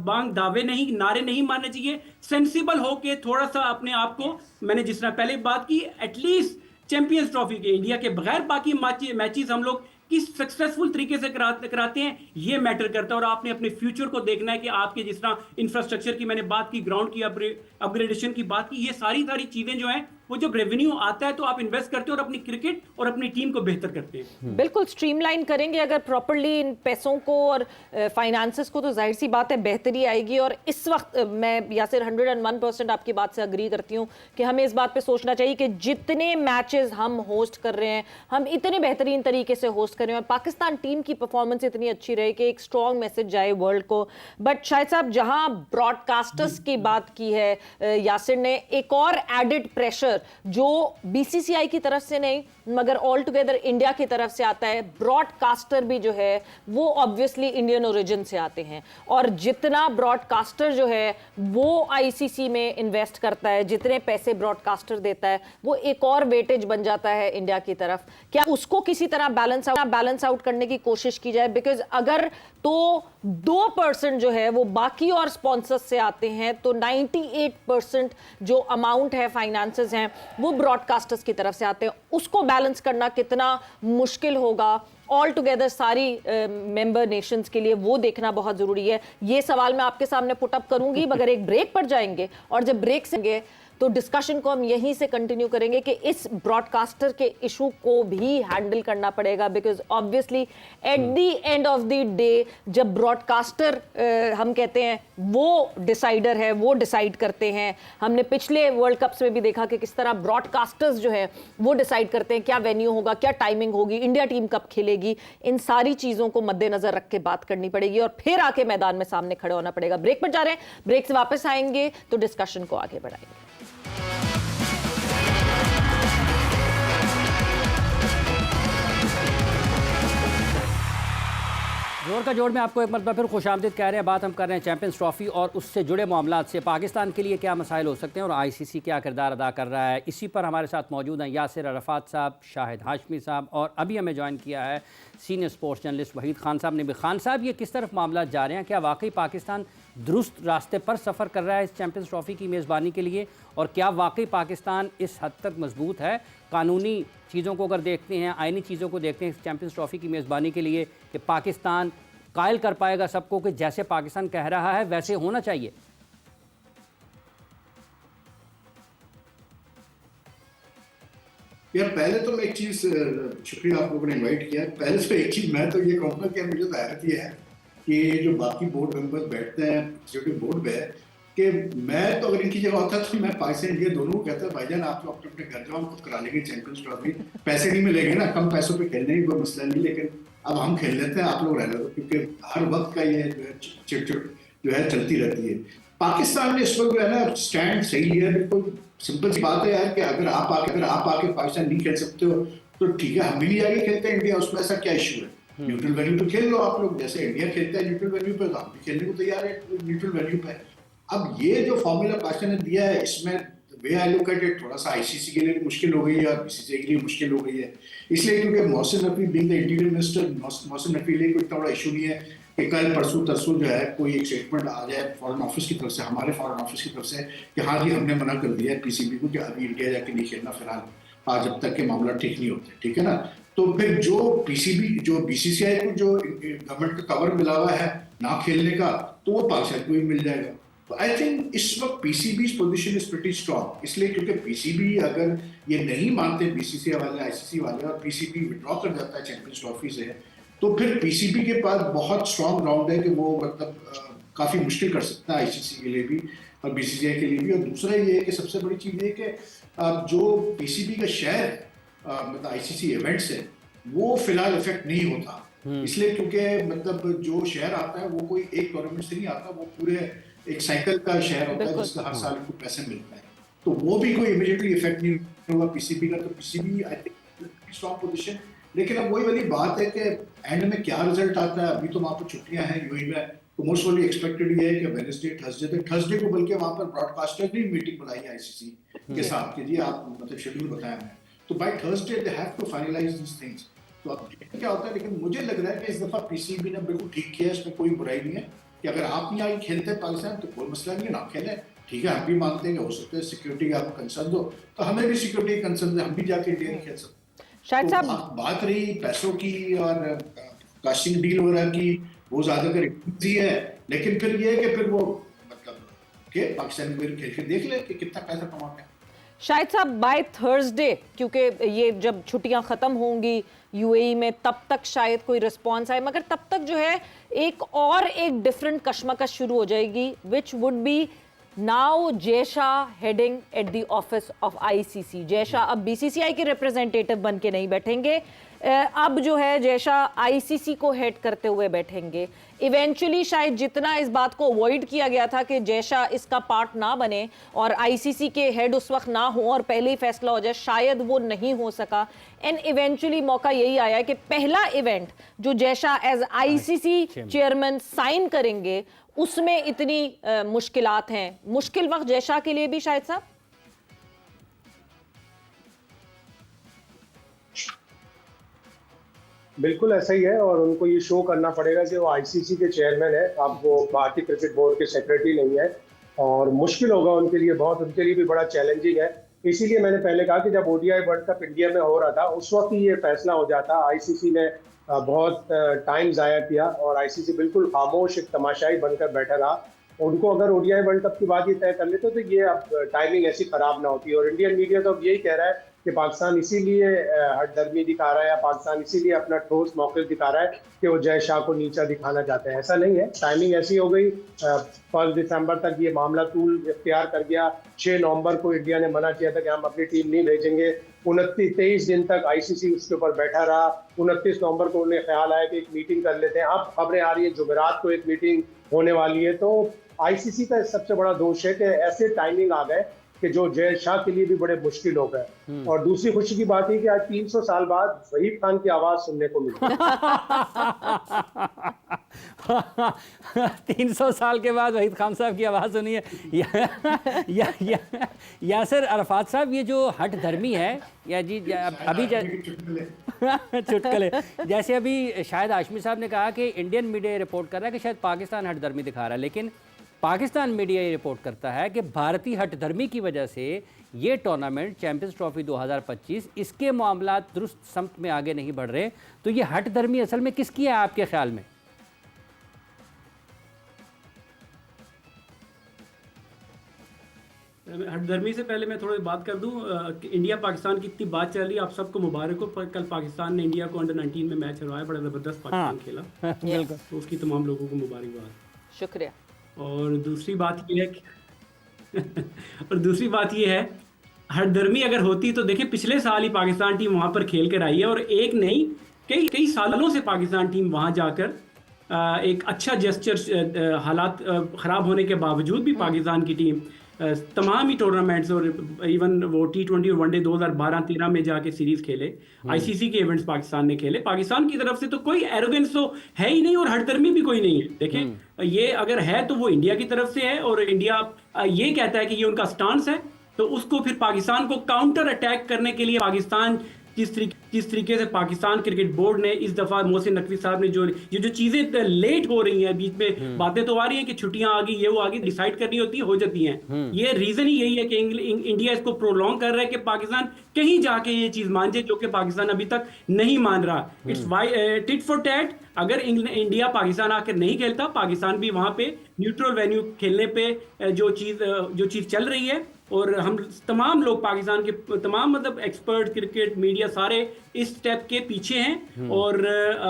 बांग दावे नहीं, नारे नहीं मारने चाहिए, सेंसिबल होके थोड़ा सा अपने आप को, मैंने जिस तरह पहले बात की, एटलीस्ट चैंपियंस ट्रॉफी के इंडिया के बगैर बाकी मैचेस हम लोग किस सक्सेसफुल तरीके से कराते हैं, ये मैटर करता है। और आपने अपने फ्यूचर को देखना है कि आपके जिस तरह इंफ्रास्ट्रक्चर की मैंने बात की, ग्राउंड की अपग्रेडेशन की बात की, ये सारी चीजें जो हैं वो जब रेवेन्यू आता है तो आप इन्वेस्ट करते हो और अपनी क्रिकेट और अपनी टीम को बेहतर करते हैं। बिल्कुल स्ट्रीमलाइन करेंगे अगर प्रॉपर्ली इन पैसों को और फाइनेंसेस को, तो जाहिर सी बात है बेहतरी आएगी। और इस वक्त मैं यासिर 101% आपकी बात से अग्री करती हूँ कि हमें इस बात पे सोचना चाहिए कि जितने मैचेस हम होस्ट कर रहे हैं, हम इतने बेहतरीन तरीके से होस्ट करें और पाकिस्तान टीम की परफॉर्मेंस इतनी अच्छी रहे कि एक स्ट्रॉन्ग मैसेज जाए वर्ल्ड को। बट शायद साहब, जहां ब्रॉडकास्टर्स की बात की है यासिर ने, एक और एडिड प्रेशर जो बीसीसीआई की तरफ से नहीं मगर ऑल टुगेदर इंडिया की तरफ से आता है, ब्रॉडकास्टर भी जो है वो ऑब्वियसली इंडियन ओरिजिन से आते हैं, और जितना ब्रॉडकास्टर जो है वो आईसीसी में इन्वेस्ट करता है, जितने पैसे ब्रॉडकास्टर देता है, वो एक और वेटेज बन जाता है इंडिया की तरफ। क्या उसको किसी तरह बैलेंस आउट करने की कोशिश की जाए? बिकॉज अगर तो 2% जो है वो बाकी और स्पॉन्सर्स से आते हैं, तो 98% जो अमाउंट है, फाइनेंसेस हैं, वो ब्रॉडकास्टर्स की तरफ से आते हैं। उसको बैलेंस करना कितना मुश्किल होगा ऑल टुगेदर सारी मेंबर नेशंस के लिए, वो देखना बहुत जरूरी है। ये सवाल मैं आपके सामने पुट अप करूंगी मगर एक ब्रेक पर जाएंगे, और जब ब्रेक से तो डिस्कशन को हम यहीं से कंटिन्यू करेंगे कि इस ब्रॉडकास्टर के इशू को भी हैंडल करना पड़ेगा। Because obviously at the end of the day जब ब्रॉडकास्टर हम कहते हैं वो डिसाइडर है, वो डिसाइड करते हैं। हमने पिछले वर्ल्ड कप्स में भी देखा कि किस तरह ब्रॉडकास्टर्स जो है वो डिसाइड करते हैं क्या वेन्यू होगा, क्या टाइमिंग होगी, इंडिया टीम कब खेलेगी। इन सारी चीज़ों को मद्देनजर रख के बात करनी पड़ेगी और फिर आके मैदान में सामने खड़े होना पड़ेगा। ब्रेक पर जा रहे हैं, ब्रेक से वापस आएंगे तो डिस्कशन को आगे बढ़ाएंगे। जोड़ का जोड़ में आपको एक मरतबा फिर खुशामदीद कह रहे हैं। बात हम कर रहे हैं चैंपियंस ट्रॉफी और उससे जुड़े मामलात से, पाकिस्तान के लिए क्या मसाइल हो सकते हैं और आईसीसी क्या किरदार अदा कर रहा है। इसी पर हमारे साथ मौजूद हैं यासिर अरफात साहब, शाहिद हाशमी साहब, और अभी हमें ज्वाइन किया है senior sports journalist Waheed Khan साहब ने भी। खान साहब, ये किस तरफ मामला जा रहे हैं? क्या वाकई पाकिस्तान दुरुस्त रास्ते पर सफ़र कर रहा है इस चैंपियंस ट्रॉफी की मेज़बानी के लिए, और क्या वाकई पाकिस्तान इस हद तक मजबूत है कानूनी चीज़ों को अगर देखते हैं, आइनी चीज़ों को देखते हैं इस चैंपियंस ट्रॉफी की मेज़बानी के लिए, कि पाकिस्तान कायल कर पाएगा सबको कि जैसे पाकिस्तान कह रहा है वैसे होना चाहिए? यार पहले तो मैं एक चीज़, शुक्रिया आप लोगों ने इनवाइट किया। पहले तो एक चीज़ मैं तो ये कहूँगा कि मुझे तो हैरत ये है कि जो बाकी बोर्ड मेंबर्स बैठते हैं जो बोर्ड पे, कि मैं तो अगर इनकी जगह होता तो मैं पाकिस्तान इंडिया दोनों को कहता भाईजान आप लोग अपने घर जाओ, हम खुद करा लेंगे चैंपियंस ट्रॉफी। पैसे नहीं मिलेंगे ना, कम पैसों पे खेलने की कोई मसला नहीं, लेकिन अब हम खेल लेते हैं, आप लोग रह लो, क्योंकि हर वक्त का ये चिट जो है चलती रहती है। पाकिस्तान ने इस वक्त जो है ना स्टैंड सही लिया है। बिल्कुल सिंपल सी बात है यार कि अगर आप आके पाकिस्तान नहीं खेल सकते हो तो ठीक है, हम भी नहीं आगे खेलते हैं इंडिया, उसमें ऐसा क्या इशू है? न्यूट्रल वेन्यू पे खेल लो आप लोग, जैसे इंडिया खेलता है न्यूट्रल वेन्यू पे, तो हम भी खेलने को तैयार है न्यूट्रल वेन्यू पे। अब ये जो फॉर्मूला पाकिस्तान ने दिया है, इसमें वे आई लुक एट इट थोड़ा सा आईसीसी के लिए मुश्किल हो गई है और बीसीसीआई के लिए मुश्किल हो गई है, इसलिए क्योंकि Mohsin Naqvi being the interior minister, Mohsin Naqvi लिए कोई इतना बड़ा इशू नहीं है कि कल परसों तरसों जो है कोई एक स्टेटमेंट आ जाए फॉरेन ऑफिस की तरफ से, हमारे फॉरेन ऑफिस की तरफ से, कि हाँ जी हमने मना कर दिया है पीसीबी को कि अभी इंडिया जाके नहीं खेलना फिलहाल, आज जब तक के मामला ठीक नहीं होते, ठीक है ना। तो फिर जो पीसीबी जो बीसीसीआई को जो गवर्नमेंट का कवर मिला हुआ है ना खेलने का, तो वो पाकिस्तान को भी मिल जाएगा। तो आई थिंक इस वक्त पीसीबी's पोजीशन इज प्रीटी स्ट्रॉन्ग, इसलिए क्योंकि पीसीबी अगर ये नहीं मानते बीसीसीआई वाले, आईसीसी वाले, और पीसीबी विड्रॉ कर जाता है चैंपियंस ट्रॉफी से, तो फिर पीसीबी के पास बहुत स्ट्रॉन्ग ग्राउंड है कि वो मतलब काफ़ी मुश्किल कर सकता है आईसीसी के लिए भी और बीसीसीआई के लिए भी। और दूसरा ये है कि सबसे बड़ी चीज़ ये कि जो पीसीबी का शेयर मतलब आईसीसी इवेंट्स है वो फिलहाल इफेक्ट नहीं होता, इसलिए क्योंकि मतलब जो शेयर आता है वो कोई एक टूर्नामेंट से नहीं आता, वो पूरे एक साइकिल का शेयर होता है जिसका हर साल को पैसे मिलता है, तो वो भी कोई इमीडिएटली इफेक्ट नहीं होगा पीसीबी का। तो PCB I think strong position, लेकिन अब वही वाली बात है कि एंड में क्या रिजल्ट आता है। अभी तो वहाँ पर छुट्टियां हैं यूएई में, तो मोस्ट प्रोबेबली एक्सपेक्टेड ये है कि वेडनेसडे थर्सडे को बल्कि वहाँ पर ब्रॉडकास्टर ने मीटिंग बुलाई है आईसीसी के साथ कि जी आप मतलब शेड्यूल बताया हमें, तो by Thursday they have to finalise this things. तो अब क्या होता है, लेकिन मुझे लग रहा है कि इस दफा पीसीबी ने बिल्कुल ठीक किया है, इसमें कोई बुराई नहीं है कि अगर आप नहीं आई खेलते पाकिस्तान तो कोई मसला नहीं है, ना खेलें, ठीक है। हम भी मानते हैं कि हो सकता है सिक्योरिटी का आपको कंसर्न हो, तो हमें भी सिक्योरिटी कंसर्न है, हम भी जाके इंडिया नहीं खेल सकते। शायद तो साहब बात रही पैसों की और कास्टिंग डील वगैरह की, वो ज्यादातर इजी है, लेकिन फिर ये है कि फिर वो मतलब कि पाकिस्तान को खेल के देख ले कि कितना पैसा कमाते हैं। शायद साहब बाय थर्सडे, क्योंकि ये जब छुट्टियां खत्म होंगी यूएई में तब तक शायद कोई रिस्पांस आए, मगर तब तक जो है एक डिफरेंट कशमकश शुरू हो जाएगी, which would be now Jay Shah heading at the office of ICC. Jay Shah अब बीसीसीआई के रिप्रेजेंटेटिव बन के नहीं बैठेंगे, अब जो है जय शाह आईसीसी को हेड करते हुए बैठेंगे। इवेंचुअली शायद जितना इस बात को अवॉइड किया गया था कि जय शाह इसका पार्ट ना बने और आईसीसी के हेड उस वक्त ना हो और पहले ही फैसला हो जाए, शायद वो नहीं हो सका। एंड इवेंचुअली मौका यही आया कि पहला इवेंट जो Jay Shah as ICC chairman sign करेंगे उसमें इतनी मुश्किलात हैं। मुश्किल वक्त जय शाह के लिए भी शायद साहब। बिल्कुल ऐसा ही है, और उनको ये शो करना पड़ेगा कि वो आईसीसी के चेयरमैन है, अब वो भारतीय क्रिकेट बोर्ड के सेक्रेटरी नहीं है, और मुश्किल होगा उनके लिए बहुत, उनके लिए भी बड़ा चैलेंजिंग है। इसीलिए मैंने पहले कहा कि जब ओडीआई वर्ल्ड कप इंडिया में हो रहा था उस वक्त ही ये फैसला हो जाता। आईसीसी ने बहुत टाइम ज़ाया किया और आईसीसी बिल्कुल खामोश एक तमाशाई बनकर बैठा रहा। उनको अगर ओडीआई वर्ल्ड कप की बात ही तय कर लेते तो ये अब टाइमिंग ऐसी खराब ना होती। और इंडियन मीडिया तो अब यही कह रहा है कि पाकिस्तान इसीलिए हठधर्मी दिखा रहा है, या पाकिस्तान इसीलिए अपना ठोस मौक़िफ़ दिखा रहा है कि वो जय शाह को नीचा दिखाना चाहते हैं। ऐसा नहीं है, टाइमिंग ऐसी हो गई। 1 दिसंबर तक ये मामला तूल इख्तियार कर गया। 6 नवंबर को इंडिया ने मना किया था कि हम अपनी टीम नहीं भेजेंगे। 23 दिन तक आईसीसी उसके ऊपर बैठा रहा। 29 नवंबर को उन्हें ख्याल आया कि एक मीटिंग कर लेते हैं। अब खबरें आ रही है जुमेरात को एक मीटिंग होने वाली है। तो आईसीसी का सबसे बड़ा दोष है कि ऐसे टाइमिंग आ गए कि जो जय शाह के लिए भी बड़े मुश्किल हो गए। और दूसरी खुशी की बात है कि आज 300 साल बाद वहीद खान की आवाज सुनने को मिली। 300 साल के बाद वहीद खान साहब की आवाज़ सुनी है। यासिर अरफात साहब, ये जो हठ धर्मी है या जी अभी चुटकले जैसे अभी शाहिद हाशमी साहब ने कहा कि इंडियन मीडिया रिपोर्ट कर रहा है कि शायद पाकिस्तान हठ धर्मी दिखा रहा है, लेकिन पाकिस्तान मीडिया ये रिपोर्ट करता है कि भारतीय हठधर्मी की वजह से ये टूर्नामेंट चैंपियंस ट्रॉफी 2025 इसके मामला दुरुस्त समत में आगे नहीं बढ़ रहे। तो ये हठधर्मी असल में किसकी है आपके ख्याल में? हठधर्मी से पहले मैं थोड़ी बात कर दूं। इंडिया पाकिस्तान की इतनी बात चल रही है, आप सबको मुबारक हो। कल पाकिस्तान ने इंडिया को अंडर-19 में मैच हरवाया, बड़ा ज़बरदस्त पाकिस्तान खेला, तो उसकी तमाम लोगों को मुबारकबाद, शुक्रिया। और दूसरी बात ये है और दूसरी बात ये है, हठधर्मी अगर होती तो देखिए पिछले साल ही पाकिस्तान टीम वहाँ पर खेल कर आई है, और एक नहीं कई सालों से पाकिस्तान टीम वहाँ जाकर एक अच्छा जेस्चर, हालात ख़राब होने के बावजूद भी पाकिस्तान की टीम तमाम ही टूर्नामेंट्स और इवन वो T20 और वनडे 2012-13 में जाके सीरीज खेले, आईसीसी के इवेंट्स पाकिस्तान ने खेले। पाकिस्तान की तरफ से तो कोई एरोगेंस तो है ही नहीं और हठधर्मी भी कोई नहीं है। देखें, ये अगर है तो वो इंडिया की तरफ से है, और इंडिया ये कहता है कि ये उनका स्टांस है, तो उसको फिर पाकिस्तान को काउंटर अटैक करने के लिए पाकिस्तान जिस तरीके से पाकिस्तान क्रिकेट बोर्ड ने इस दफा मोहसिन नकवी साहब ने जो चीजें लेट हो रही हैं, बीच में बातें तो आ रही हैं कि छुट्टियां आ गई, ये वो आगे डिसाइड करनी होती है, हो जाती हैं। ये रीजन ही यही है कि इंडिया इसको प्रोलॉन्ग कर रहा है कि पाकिस्तान कहीं जाके ये चीज मान जाए, जो कि पाकिस्तान अभी तक नहीं मान रहा। It's tit for tat. अगर इंडिया पाकिस्तान आकर नहीं खेलता, पाकिस्तान भी वहां पे न्यूट्रल वेन्यू खेलने पे जो चीज चल रही है, और हम तमाम लोग पाकिस्तान के तमाम मतलब एक्सपर्ट, क्रिकेट मीडिया सारे इस स्टेप के पीछे हैं, और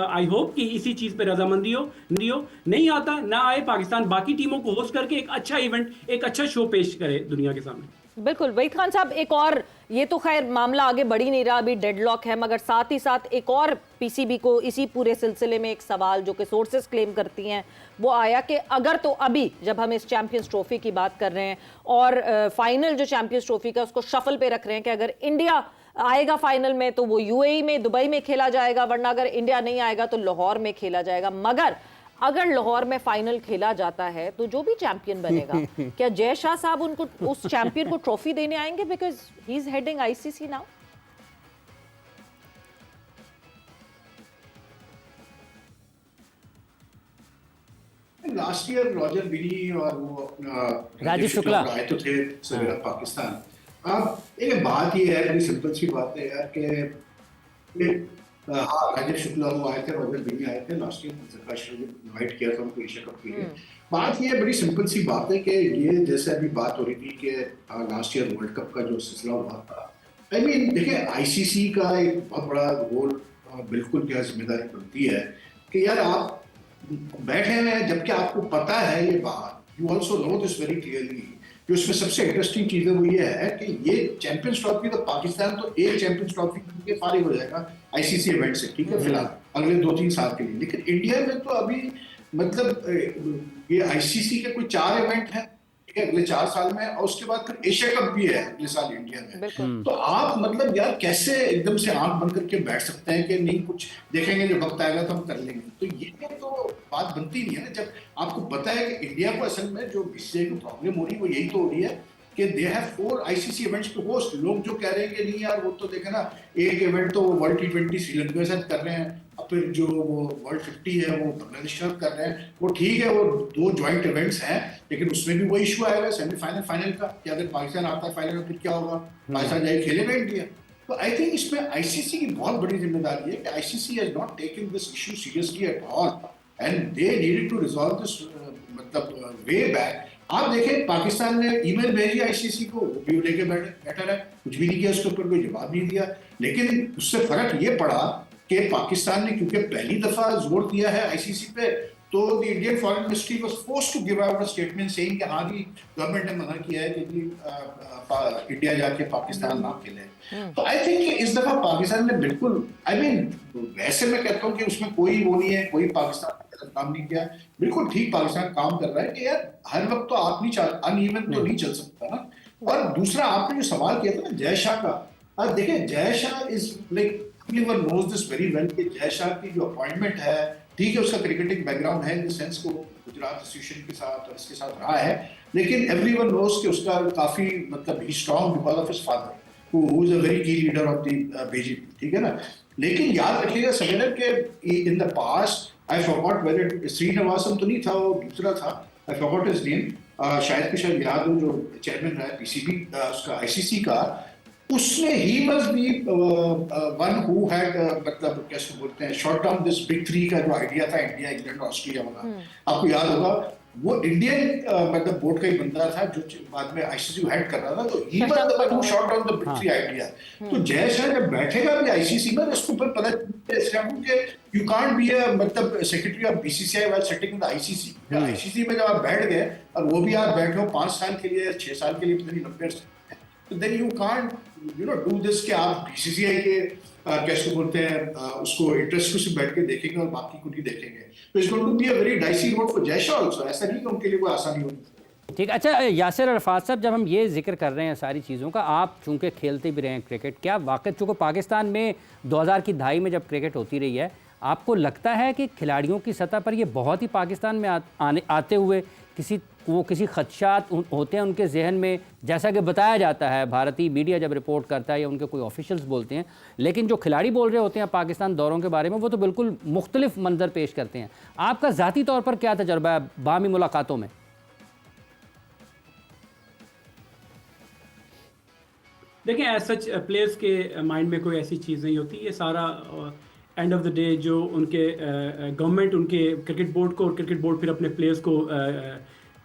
आई होप कि इसी चीज पे रजामंदी हो। नहीं आता ना आए, पाकिस्तान बाकी टीमों को होस्ट करके एक अच्छा इवेंट, एक अच्छा शो पेश करे दुनिया के सामने। बिल्कुल वहीद खान साहब, एक और, ये तो खैर मामला आगे बढ़ ही नहीं रहा, अभी डेडलॉक है, मगर साथ ही साथ एक और पीसीबी को इसी पूरे सिलसिले में एक सवाल जो कि सोर्सेस क्लेम करती हैं वो आया कि अगर, तो अभी जब हम इस चैंपियंस ट्रॉफी की बात कर रहे हैं और फाइनल जो चैंपियंस ट्रॉफी का उसको शफल पे रख रहे हैं कि अगर इंडिया आएगा फाइनल में तो वो यूएई में, दुबई में खेला जाएगा, वरना अगर इंडिया नहीं आएगा तो लाहौर में खेला जाएगा। मगर अगर लाहौर में फाइनल खेला जाता है तो जो भी चैंपियन बनेगा क्या जय शाह साहब उनको, उस चैंपियन को ट्रॉफी देने आएंगे? Because he is heading ICC now. Last year Roger बिनी और वो अपना राजीव शुक्ला आए तो थे सवेरा पाकिस्तान। अब एक बात ये है, बड़ी सिंपल सी बात है यार कि हाँ राजीव शुक्ला वो आए थे, रॉजर बिनी आए थे लास्ट ईयर, इनवाइट किया था उनको एशिया कप के लिए। बात ये बड़ी सिंपल सी बात है कि ये जैसे अभी बात हो रही थी कि लास्ट ईयर वर्ल्ड कप का जो सिलसिला हुआ था, आई मीन देखिए आईसीसी का एक बहुत बड़ा रोल बिल्कुल क्या जिम्मेदारी बनती है कि यार आप बैठे हुए हैं, जबकि आपको पता है ये बात, you also know this very clearly. जो इसमें सबसे इंटरेस्टिंग चीज है वो ये है कि ये चैंपियंस ट्रॉफी तो पाकिस्तान तो एक चैंपियंस ट्रॉफी के फारिग हो जाएगा आईसीसी इवेंट से, ठीक है, फिलहाल अगले 2-3 साल के लिए। लेकिन इंडिया में तो अभी मतलब ये आईसीसी के कोई 4 इवेंट है, ठीक है, अगले 4 साल में, और उसके बाद फिर एशिया कप भी है अगले साल इंडिया में। तो आप मतलब यार कैसे एकदम से आंख बंद करके बैठ सकते हैं कि नहीं कुछ देखेंगे, जो वक्त आएगा तो हम कर लेंगे? तो ये तो बात बनती नहीं है ना, जब आपको पता है कि इंडिया को असल में जो बीसीसीआई को प्रॉब्लम हो रही है वो यही तो हो रही है कि they have 4 ICC events to host. लोग जो कह रहे हैं कि नहीं यार वो तो देखे ना, एक इवेंट तो वर्ल्ड T20 श्रीलंका के साथ कर रहे हैं, और फिर जो वो वर्ल्ड 50 है वो बांग्लादेश के साथ कर रहे हैं, वो ठीक है, वो 2 ज्वाइंट इवेंट्स हैं, लेकिन उसमें भी वो इशू आएगा सेमीफाइनल फाइनल का कि अगर पाकिस्तान आता है फाइनल में फिर क्या होगा, पाकिस्तान जाए खेलेगा इंडिया। तो आई थिंक इसमें आईसीसी की बहुत बड़ी जिम्मेदारी है कि ICC has not taken this issue seriously at all and they needed to resolve this मतलब वे बैक। आप देखें पाकिस्तान ने ईमेल भेजी आईसीसी को, वो भी लेके बैठा रहा, कुछ भी नहीं किया, उसके ऊपर कोई जवाब नहीं दिया। लेकिन उससे फर्क ये पड़ा कि पाकिस्तान ने क्योंकि पहली दफा जोर दिया है आईसीसी पे, तो the Indian foreign ministry was forced to give out a statement saying कि हाँ जी गवर्नमेंट ने मना किया है कि इंडिया जाके पाकिस्तान ना खेले। तो आई थिंक इस दफा पाकिस्तान ने बिल्कुल, आई मीन वैसे मैं कहता हूँ कि उसमें कोई वो नहीं है, कोई पाकिस्तान ने काम नहीं किया, बिल्कुल ठीक पाकिस्तान काम कर रहा है कि यार हर वक्त तो आप नहीं अनइवन तो नहीं चल सकता ना। और दूसरा आपने जो सवाल किया था ना जय शाह का, अब देखिए Jay Shah is like everyone knows this very well कि जय शाह की जो अपॉइंटमेंट है, ठीक है, उसका क्रिकेटिंग बैकग्राउंड है इन द सेंस को गुजरात एसोसिएशन के साथ और इसके साथ रहा है, लेकिन एवरीवन नोज कि उसका काफी मतलब ही strong because of his father who is a very key leader of the BJP, ठीक है ना। लेकिन याद रखिएगा सवेर के in the past I forgot whether Srinivasan तो नहीं था, वो दूसरा था, आई फॉरगॉट हिज नेम, शायद याद हो, जो चेयरमैन रहा है पीसीबी उसका आईसीसी का, उसने he was the one who had मतलब कैसे बोलते हैं शॉर्ट डाउन दिस बिग 3 का जो आइडिया था इंडिया इंग्लैंड ऑस्ट्रेलिया वाला, आपको याद होगा, वो इंडियन मतलब बोर्ड का ही बंदा था जो बाद में आईसीसी हेड कर रहा था, तो he was the one who shot down the big 3 idea. तो जय शाह जब बैठेगा भी आईसीसी में, इसको ऊपर पता चलेगा कि यू कांट बी अ मतलब secretary of BCCI while sitting in the ICC. ICC में जब आप बैठ गए और वो भी आप बैठे हो 5 साल के लिए 6 साल के लिए पता नहीं लंबे, तो then you can't do this कि आप बीसीसीआई के कैसे बोलते हैं उसको इंटरेस्ट से बैठ के देखेंगे और बाकी को नहीं देखेंगे। तो it's going to be a very dicey road for Jay Shah also, ऐसा नहीं कि उनके लिए कोई आसानी होगी। ठीक, अच्छा यासिर अरफात साहब, जब हम ये जिक्र कर रहे हैं सारी चीज़ों का, आप चूंकि खेलते भी रहे हैं क्रिकेट, क्या वाकई चूँकि पाकिस्तान में 2000 की दहाई में जब क्रिकेट होती रही है, आपको लगता है कि खिलाड़ियों की सतह पर ये बहुत ही पाकिस्तान में आते हुए किसी खदशात होते हैं उनके जहन में, जैसा कि बताया जाता है भारतीय मीडिया जब रिपोर्ट करता है या उनके कोई ऑफिशियल्स बोलते हैं, लेकिन जो खिलाड़ी बोल रहे होते हैं पाकिस्तान दौरों के बारे में वो तो बिल्कुल मुख्तलिफ मंजर पेश करते हैं। आपका ज़ाती तौर पर क्या तजर्बा है बामी मुलाकातों में? देखिए एज सच प्लेयर्स के माइंड में कोई ऐसी चीज़ नहीं होती, ये सारा एंड ऑफ द डे जो उनके गवर्नमेंट उनके क्रिकेट बोर्ड को और क्रिकेट बोर्ड फिर अपने प्लेयर्स को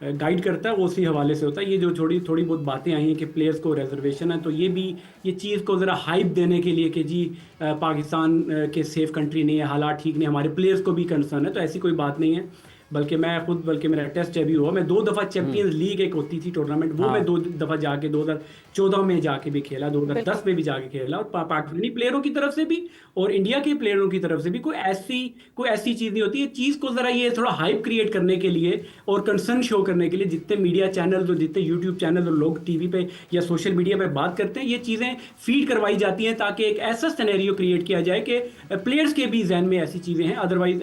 गाइड करता है, वो उसी हवाले से होता है। ये जो थोड़ी बहुत बातें आई हैं कि प्लेयर्स को रिजर्वेशन है, तो ये भी ये चीज़ को ज़रा हाइप देने के लिए कि जी पाकिस्तान के सेफ कंट्री नहीं है, हालात ठीक नहीं, हमारे प्लेयर्स को भी कंसर्न है, तो ऐसी कोई बात नहीं है। बल्कि मेरा टेस्ट डेब्यू हुआ, मैं 2 दफ़ा चैंपियंस लीग एक होती थी टूर्नामेंट, वो मैं 2 दफ़ा जाके 2014 में जाके भी खेला, 2010 में भी जाके खेला, और पाकिस्तानी प्लेयरों की तरफ से भी और इंडिया के प्लेयरों की तरफ से भी कोई ऐसी चीज़ नहीं होती है। चीज़ को ज़रा ये थोड़ा हाइप क्रिएट करने के लिए और कंसर्न शो करने के लिए जितने मीडिया चैनल और जितने यूट्यूब चैनल और लोग टीवी पे या सोशल मीडिया पे बात करते हैं, ये चीज़ें फीड करवाई जाती हैं ताकि एक ऐसा सिनेरियो क्रिएट किया जाए कि प्लेयर्स के भी जहन में ऐसी चीज़ें हैं, अदरवाइज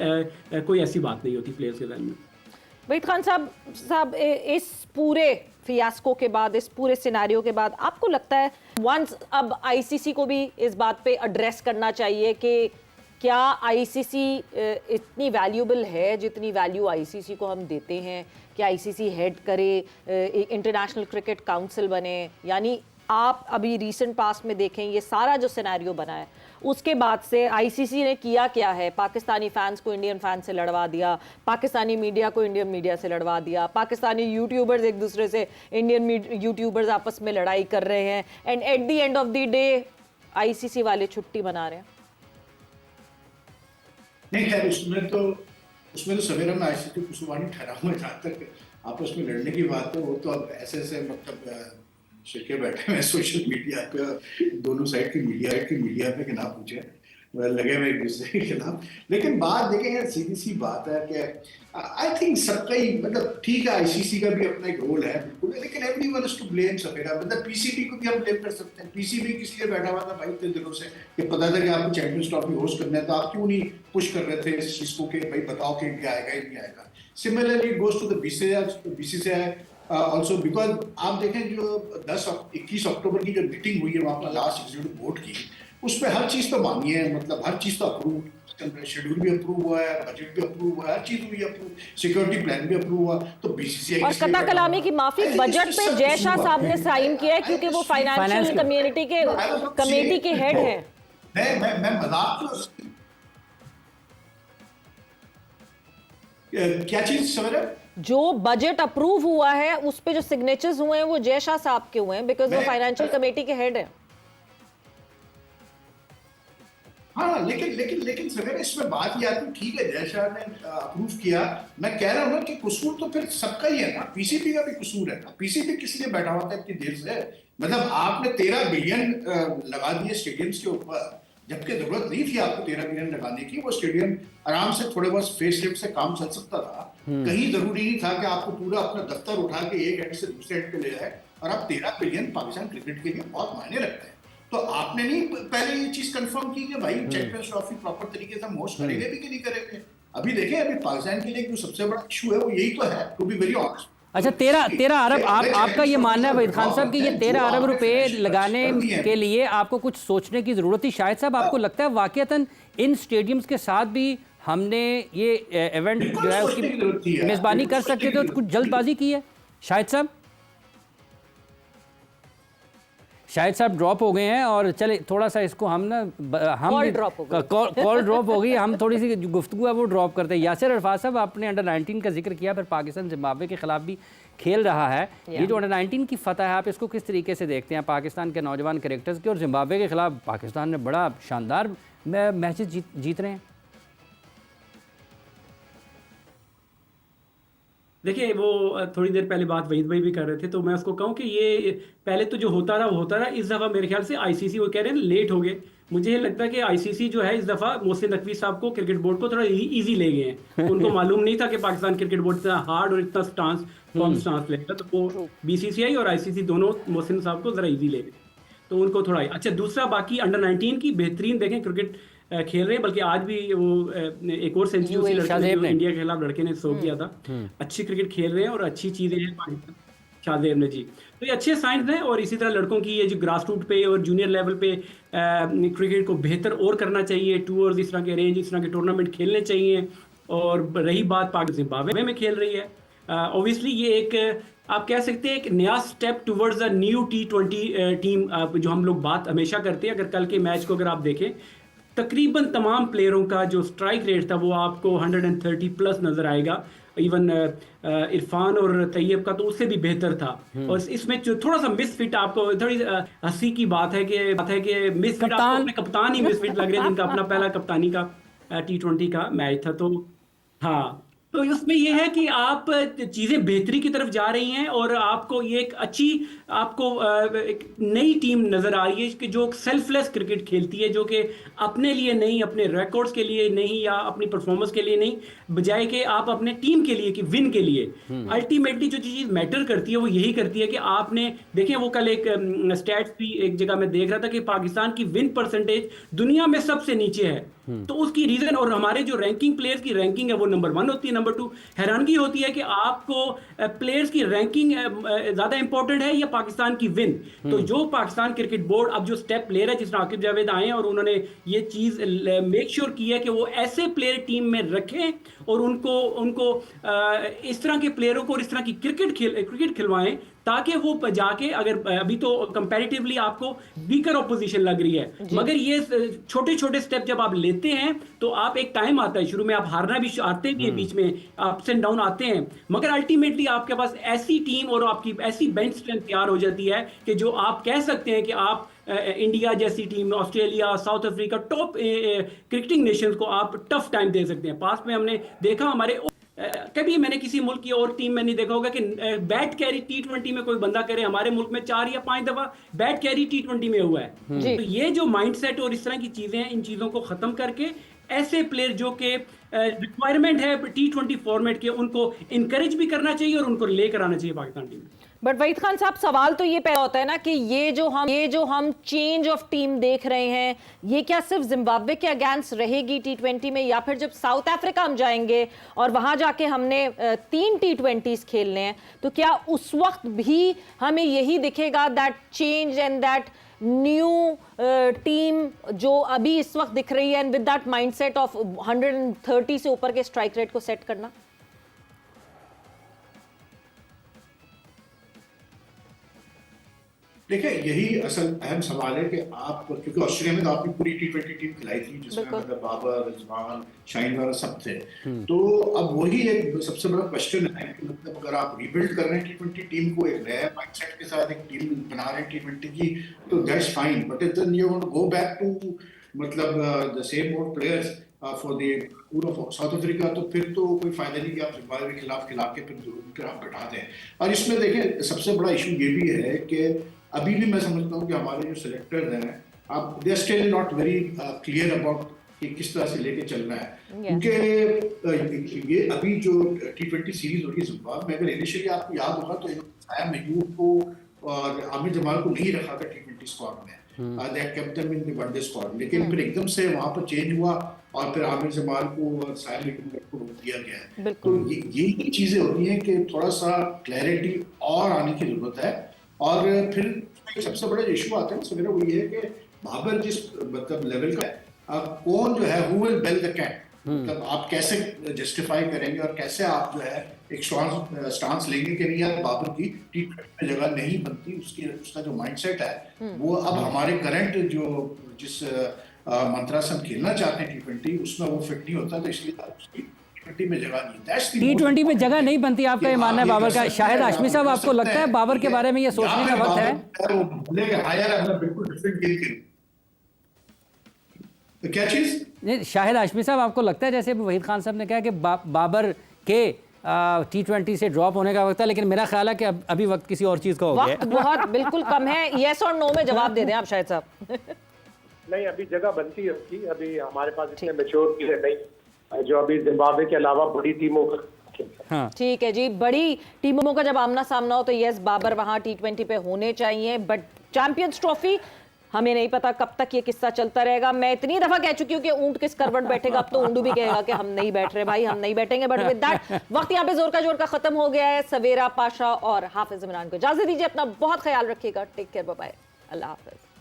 कोई ऐसी बात नहीं होती प्लेयर्स के जहन में। वहीद खान साहब इस पूरे फियास्को के बाद, इस पूरे सिनेरियो के बाद, आपको लगता है वंस अब आईसीसी को भी इस बात पे एड्रेस करना चाहिए कि क्या आईसीसी इतनी वैल्यूबल है जितनी वैल्यू आईसीसी को हम देते हैं? क्या आईसीसी हेड करे, इंटरनेशनल क्रिकेट काउंसिल बने? यानी आप अभी रीसेंट पास्ट में देखें, ये सारा जो सिनेरियो बना है उसके बाद से आईसीसी ने किया क्या है? पाकिस्तानी फैंस को इंडियन फैंस से लड़वा दिया, पाकिस्तानी मीडिया को इंडियन मीडिया से लड़वा दिया, पाकिस्तानी यूट्यूबर्स एक दूसरे से, इंडियन यूट्यूबर्स आपस में लड़ाई कर रहे हैं, and at the end of the day ICC वाले छुट्टी मना रहे हैं। नहीं खैर, उसमें तो सवेरा में आईसीसी को कुसुवानी ठहरा हुआ है। जहाँ तक आपस में लड़ने की बात है, वो तो अब ऐसे मतलब शिरके बैठे हुए सोशल मीडिया पे, दोनों साइड की मीडिया पे कि ना पूछे, लगे हुए एक दूसरे के खिलाफ। लेकिन बात देखें यार, सीधी सी बात है कि आई थिंक सबका ही मतलब ठीक है, आईसीसी का भी अपना एक रोल है बिल्कुल, लेकिन एवरीवन इज टू ब्लेम सवेरा। मतलब पीसीबी को भी हम ब्लेम कर सकते हैं। पीसीबी किस लिए बैठा हुआ था भाई इतने दिनों से, कि पता था कि आपको चैंपियंस ट्रॉफी होस्ट करना है, तो आप क्यों नहीं पुश कर रहे थे इस चीज को कि भाई बताओ कि इंडिया आएगा ही नहीं आएगा। Similarly it goes to the BCCI also, because आप देखें जो 21 अक्टूबर की जो मीटिंग हुई है वहाँ पर लास्ट एग्जीक्यूटिव बोर्ड की, उसमें हर चीज़ तो मानी है, मतलब हर चीज़ तो अप्रूव, शेड्यूल भी अप्रूव हुआ है, बजट भी अप्रूव हुआ है, हर चीज़ हुई अप्रूव, सिक्योरिटी प्लान भी अप्रूव हुआ। तो बीसीसीआई और कता कलामी की माफी, बजट पे जय शाह साहब ने साइन किया है क्योंकि वो फाइनेंशियल कमेटी के हेड हैं। मैं मजाक तो क्या चीज सवेरा, जो बजट अप्रूव हुआ है उस पे जो सिग्नेचर्स हुए हैं वो जय शाह साहब के हुए हैं, बिकॉज वो फाइनेंशियल कमेटी के हेड है। हाँ, लेकिन सवेरा इसमें बात ये आती, ठीक है जय शाह ने अप्रूव किया, मैं कह रहा हूँ ना कि कसूर तो फिर सबका ही है ना, पीसीबी का भी कसूर है ना। पीसीबी किस लिए बैठा हुआ था इतनी देर से? मतलब आपने 13 बिलियन लगा दिए स्टेडियम्स के ऊपर, जबकि जरूरत नहीं थी आपको 13 बिलियन लगाने की। वो स्टेडियम आराम से थोड़े बहुत फेसलिफ्ट से काम चल सकता था, कहीं जरूरी नहीं था कि आपको पूरा अपना दफ्तर उठा के एक एंड से दूसरे एंड पे ले जाए। और आप 13 बिलियन पाकिस्तान क्रिकेट के लिए बहुत मायने रखते हैं। तो आपने नहीं पहले ये चीज कंफर्म की कि भाई चैंपियंस ट्रॉफी प्रॉपर तरीके से हम होस्ट करेंगे भी कि नहीं करेंगे? अभी देखें, अभी पाकिस्तान के लिए जो सबसे बड़ा इशू है वो यही तो है, टू बी वेरी ऑनेस्ट। अच्छा, 13 अरब, आपका ये मानना है वहीद खान साहब कि ये 13 अरब रुपए लगाने के लिए आपको कुछ सोचने की जरूरत थी? शायद साहब आपको लगता है वाकईतन इन स्टेडियम्स के साथ भी हमने ये इवेंट जो है उसकी मेजबानी कर सकते थे, तो कुछ जल्दबाजी की है शायद साहब ड्रॉप हो गए हैं। और चले थोड़ा सा इसको हम कॉल ड्रॉप हो गई, हम थोड़ी सी गुफ्तगू है वो ड्रॉप करते हैं। यासिर अरफात साहब, आपने अंडर 19 का जिक्र किया, फिर पाकिस्तान जिम्बाब्वे के खिलाफ भी खेल रहा है। ये जो अंडर 19 की फतह है, आप इसको किस तरीके से देखते हैं पाकिस्तान के नौजवान क्रिकेटर्स की? और जिम्बाब्वे के खिलाफ पाकिस्तान ने बड़ा शानदार मैचेस जीत रहे हैं। देखिए, वो थोड़ी देर पहले बात वहीद भाई भी कर रहे थे, तो मैं उसको कहूँ कि ये पहले तो जो होता रहा वो होता रहा। इस दफ़ा मेरे ख्याल से आईसीसी, वो कह रहे हैं लेट हो गए, मुझे ये लगता है कि आईसीसी जो है इस दफ़ा मोहसिन नकवी साहब को, क्रिकेट बोर्ड को थोड़ा इजी ले गए हैं। उनको मालूम नहीं था कि पाकिस्तान क्रिकेट बोर्ड इतना हार्ड और इतना स्टांस लेगा, तो वो बीसीसीआई और आईसीसी दोनों मोहसिन साहब को ज़रा ईजी ले गए, तो उनको थोड़ा। अच्छा, दूसरा बाकी अंडर 19 की बेहतरीन देखें क्रिकेट खेल रहे हैं, बल्कि आज भी वो एक और सेंचुरी उसी लड़के ने, इंडिया के खिलाफ लड़के ने सो किया था। अच्छी क्रिकेट खेल रहे हैं और अच्छी चीज़ें हैं पाकिस्तान, शाहजेब ने जी, तो ये अच्छे साइंस हैं। और इसी तरह लड़कों की ये जो ग्रास रूट पे और जूनियर लेवल पे क्रिकेट को बेहतर और करना चाहिए, टूर्स इस तरह के अरेंज, इस तरह के टूर्नामेंट खेलने चाहिए। और रही बात पाकिस्तान जिम्बाब्वे में खेल रही है, ऑब्वियसली ये एक आप कह सकते हैं एक नया step towards a new T20 team, जो हम लोग बात हमेशा करते हैं। अगर कल के मैच को अगर आप देखें, तकरीबन तमाम प्लेयरों का जो स्ट्राइक रेट था वो आपको 130 प्लस नजर आएगा। इवन इरफान और तैयब का तो उससे भी बेहतर था। और इसमें जो थोड़ा सा मिसफिट, आपको थोड़ी हंसी की बात है कि मिसफिट आपको अपने कप्तान ही मिसफिट लग रहे हैं, जिनका अपना पहला कप्तानी का T20 का मैच था। तो हाँ, तो उसमें ये है कि आप चीज़ें बेहतरी की तरफ जा रही हैं और आपको ये एक अच्छी आपको एक नई टीम नज़र आ रही है कि जो सेल्फलेस क्रिकेट खेलती है, जो कि अपने लिए नहीं, अपने रिकॉर्ड्स के लिए नहीं या अपनी परफॉर्मेंस के लिए नहीं, बजाय कि आप अपने टीम के लिए, कि विन के लिए अल्टीमेटली जो चीज़ मैटर करती है वो यही करती है कि आपने देखें, वो कल एक स्टैट्स भी एक जगह में देख रहा था कि पाकिस्तान की विन परसेंटेज दुनिया में सबसे नीचे है। तो उसकी रीजन, और हमारे जो रैंकिंग प्लेयर्स की रैंकिंग है वो नंबर 1 होती है, नंबर 2 हैरानगी होती है कि आपको प्लेयर्स की रैंकिंग ज्यादा इंपॉर्टेंट है या पाकिस्तान की विन। तो जो पाकिस्तान क्रिकेट बोर्ड अब जो स्टेप ले रहा है, जिसमें आकिब जावेद आए हैं और उन्होंने ये चीज मेक श्योर की है कि वो ऐसे प्लेयर टीम में रखें और उनको इस तरह के प्लेयरों को और इस तरह की क्रिकेट खिलवाएं ताकि वो जाके, अगर अभी तो कंपैरेटिवली आपको वीकर ऑपोजिशन लग रही है, मगर ये छोटे छोटे स्टेप जब आप लेते हैं तो आप, एक टाइम आता है शुरू में आप हारना भी आते भी हैं, बीच में अप्स एंड डाउन आते हैं, मगर अल्टीमेटली आपके पास ऐसी टीम और आपकी ऐसी बेंच स्ट्रेंथ तैयार हो जाती है कि जो आप कह सकते हैं कि आप इंडिया जैसी team, Australia, south Africa, top cricketing Nations को आप टफ टाइम दे सकते हैं। पास्ट में हमने देखा, हमारे कभी मैंने किसी मुल्क की और टीम में नहीं देखा होगा कि बैट कैरी T20 में कोई बंदा करे। हमारे मुल्क में 4 या 5 दफा बैट कैरी T20 में हुआ है। तो ये जो माइंडसेट और इस तरह की चीजें हैं, इन चीजों को खत्म करके ऐसे प्लेयर जो कि रिक्वायरमेंट है T20 फॉर्मेट के, उनको इनकरेज भी करना चाहिए और उनको लेकर आना चाहिए पाकिस्तान टीम में। बट वहीद खान साहब, सवाल तो ये पैदा होता है ना कि ये जो हम चेंज ऑफ टीम देख रहे हैं, ये क्या सिर्फ जिम्बाब्वे के अगेंस्ट रहेगी T20 में, या फिर जब साउथ अफ्रीका हम जाएंगे और वहां जाके हमने 3 T20s खेलने हैं, तो क्या उस वक्त भी हमें यही दिखेगा, that change and that new team जो अभी इस वक्त दिख रही है, and with that mindset of 130 से ऊपर के स्ट्राइक रेट को सेट करना? देखिए, यही असल अहम सवाल है कि आप, क्योंकि ऑस्ट्रेलिया में तो आपने पूरी T20 टीम खिलाई थी जिसमें मतलब बाबर, रिजवान, शाहीन वगैरह सब थे। तो अब वही एक सबसे बड़ा क्वेश्चन है कि मतलब अगर आप रिबिल्ड कर रहे हैं T20 टीम को, एक नया माइंडसेट के साथ एक टीम बना रहे हैं T20 की, तो that's fine, but if then you want to go back to मतलब the same old players for the पूरा साउथ अफ्रीका, तो फिर तो कोई फायदा नहीं कि आप जिम्बाब्वे के खिलाफ खिला के फिर आप बैठा दें। और इसमें देखें, सबसे बड़ा इशू ये भी है कि अभी भी मैं समझता हूँ कि हमारे जो सिलेक्टर्स हैं, आप they still not very clear about कि किस तरह से लेके चलना है, क्योंकि ये अभी जो T20 सीरीज हो रही है जिम्बाब्वे में, अगर इनिशियली आपको याद होगा तो साया महमूद को और आमिर जमाल को नहीं रखा था T20 स्क्वाड में, they kept them in the one day squad, लेकिन फिर एकदम से वहां पर चेंज हुआ और फिर आमिर जमाल को और साया महमूद को रोक दिया गया है। तो ये चीजें होती हैं कि थोड़ा सा क्लैरिटी और आने की जरूरत है। और फिर सबसे बड़ा इशू आता है सवेरा, वो ये है कि बाबर जिस मतलब लेवल का है, कौन जो है who will bell the cat, मतलब आप कैसे जस्टिफाई करेंगे और कैसे आप जो है एक स्टांस लेंगे कि नहीं यार बाबर की T20 में जगह नहीं बनती, उसका जो माइंडसेट है वो अब हमारे करंट जो जिस मंत्रा से हम खेलना चाहते हैं T20 उसमें वो फिट नहीं होता, तो इसलिए उसकी T20 में जगह नहीं, T20 में जगह नहीं बनती, आपका ये मानना है बाबर का? शाहिद हाशमी साहब, आपको लगता है बाबर के बारे में ये सोचने का वक्त है? बिल्कुल डिफरेंट गेम तो क्या चीज नहीं, शाहिद हाशमी साहब, आपको लगता है जैसे वहीद खान साहब ने कहा कि बाबर के T20 से ड्रॉप होने का वक्त है, लेकिन मेरा ख्याल है कि अभी वक्त किसी और चीज का हो गया है। बहुत बिल्कुल कम है। यस और नो में जवाब दे दें आप शाहिद साहब। नहीं, अभी जगह बनती है उसकी, अभी हमारे पास इतने मैच्योर प्लेयर नहीं जो अभी जिम्बाब्वे के अलावा बड़ी टीमों का। ठीक है जी, बड़ी टीमों का जब आमना सामना हो तो यस, बाबर वहां T20 पे होने चाहिए, बट चैंपियंस ट्रॉफी हमें नहीं पता कब तक ये किस्सा चलता रहेगा। मैं इतनी दफा कह चुकी हूँ कि ऊंट किस करवट बैठेगा, अब तो ऊंट भी कहेगा कि हम नहीं बैठ रहे भाई, हम नहीं बैठेंगे। बट विद दैट वक्त यहाँ पे जोर का खत्म हो गया है। सवेरा पाशा और हाफिज इमरान को इजाजत दीजिए, अपना बहुत ख्याल रखिएगा, टेक केयर, बाय बाय, अल्लाह हाफिज।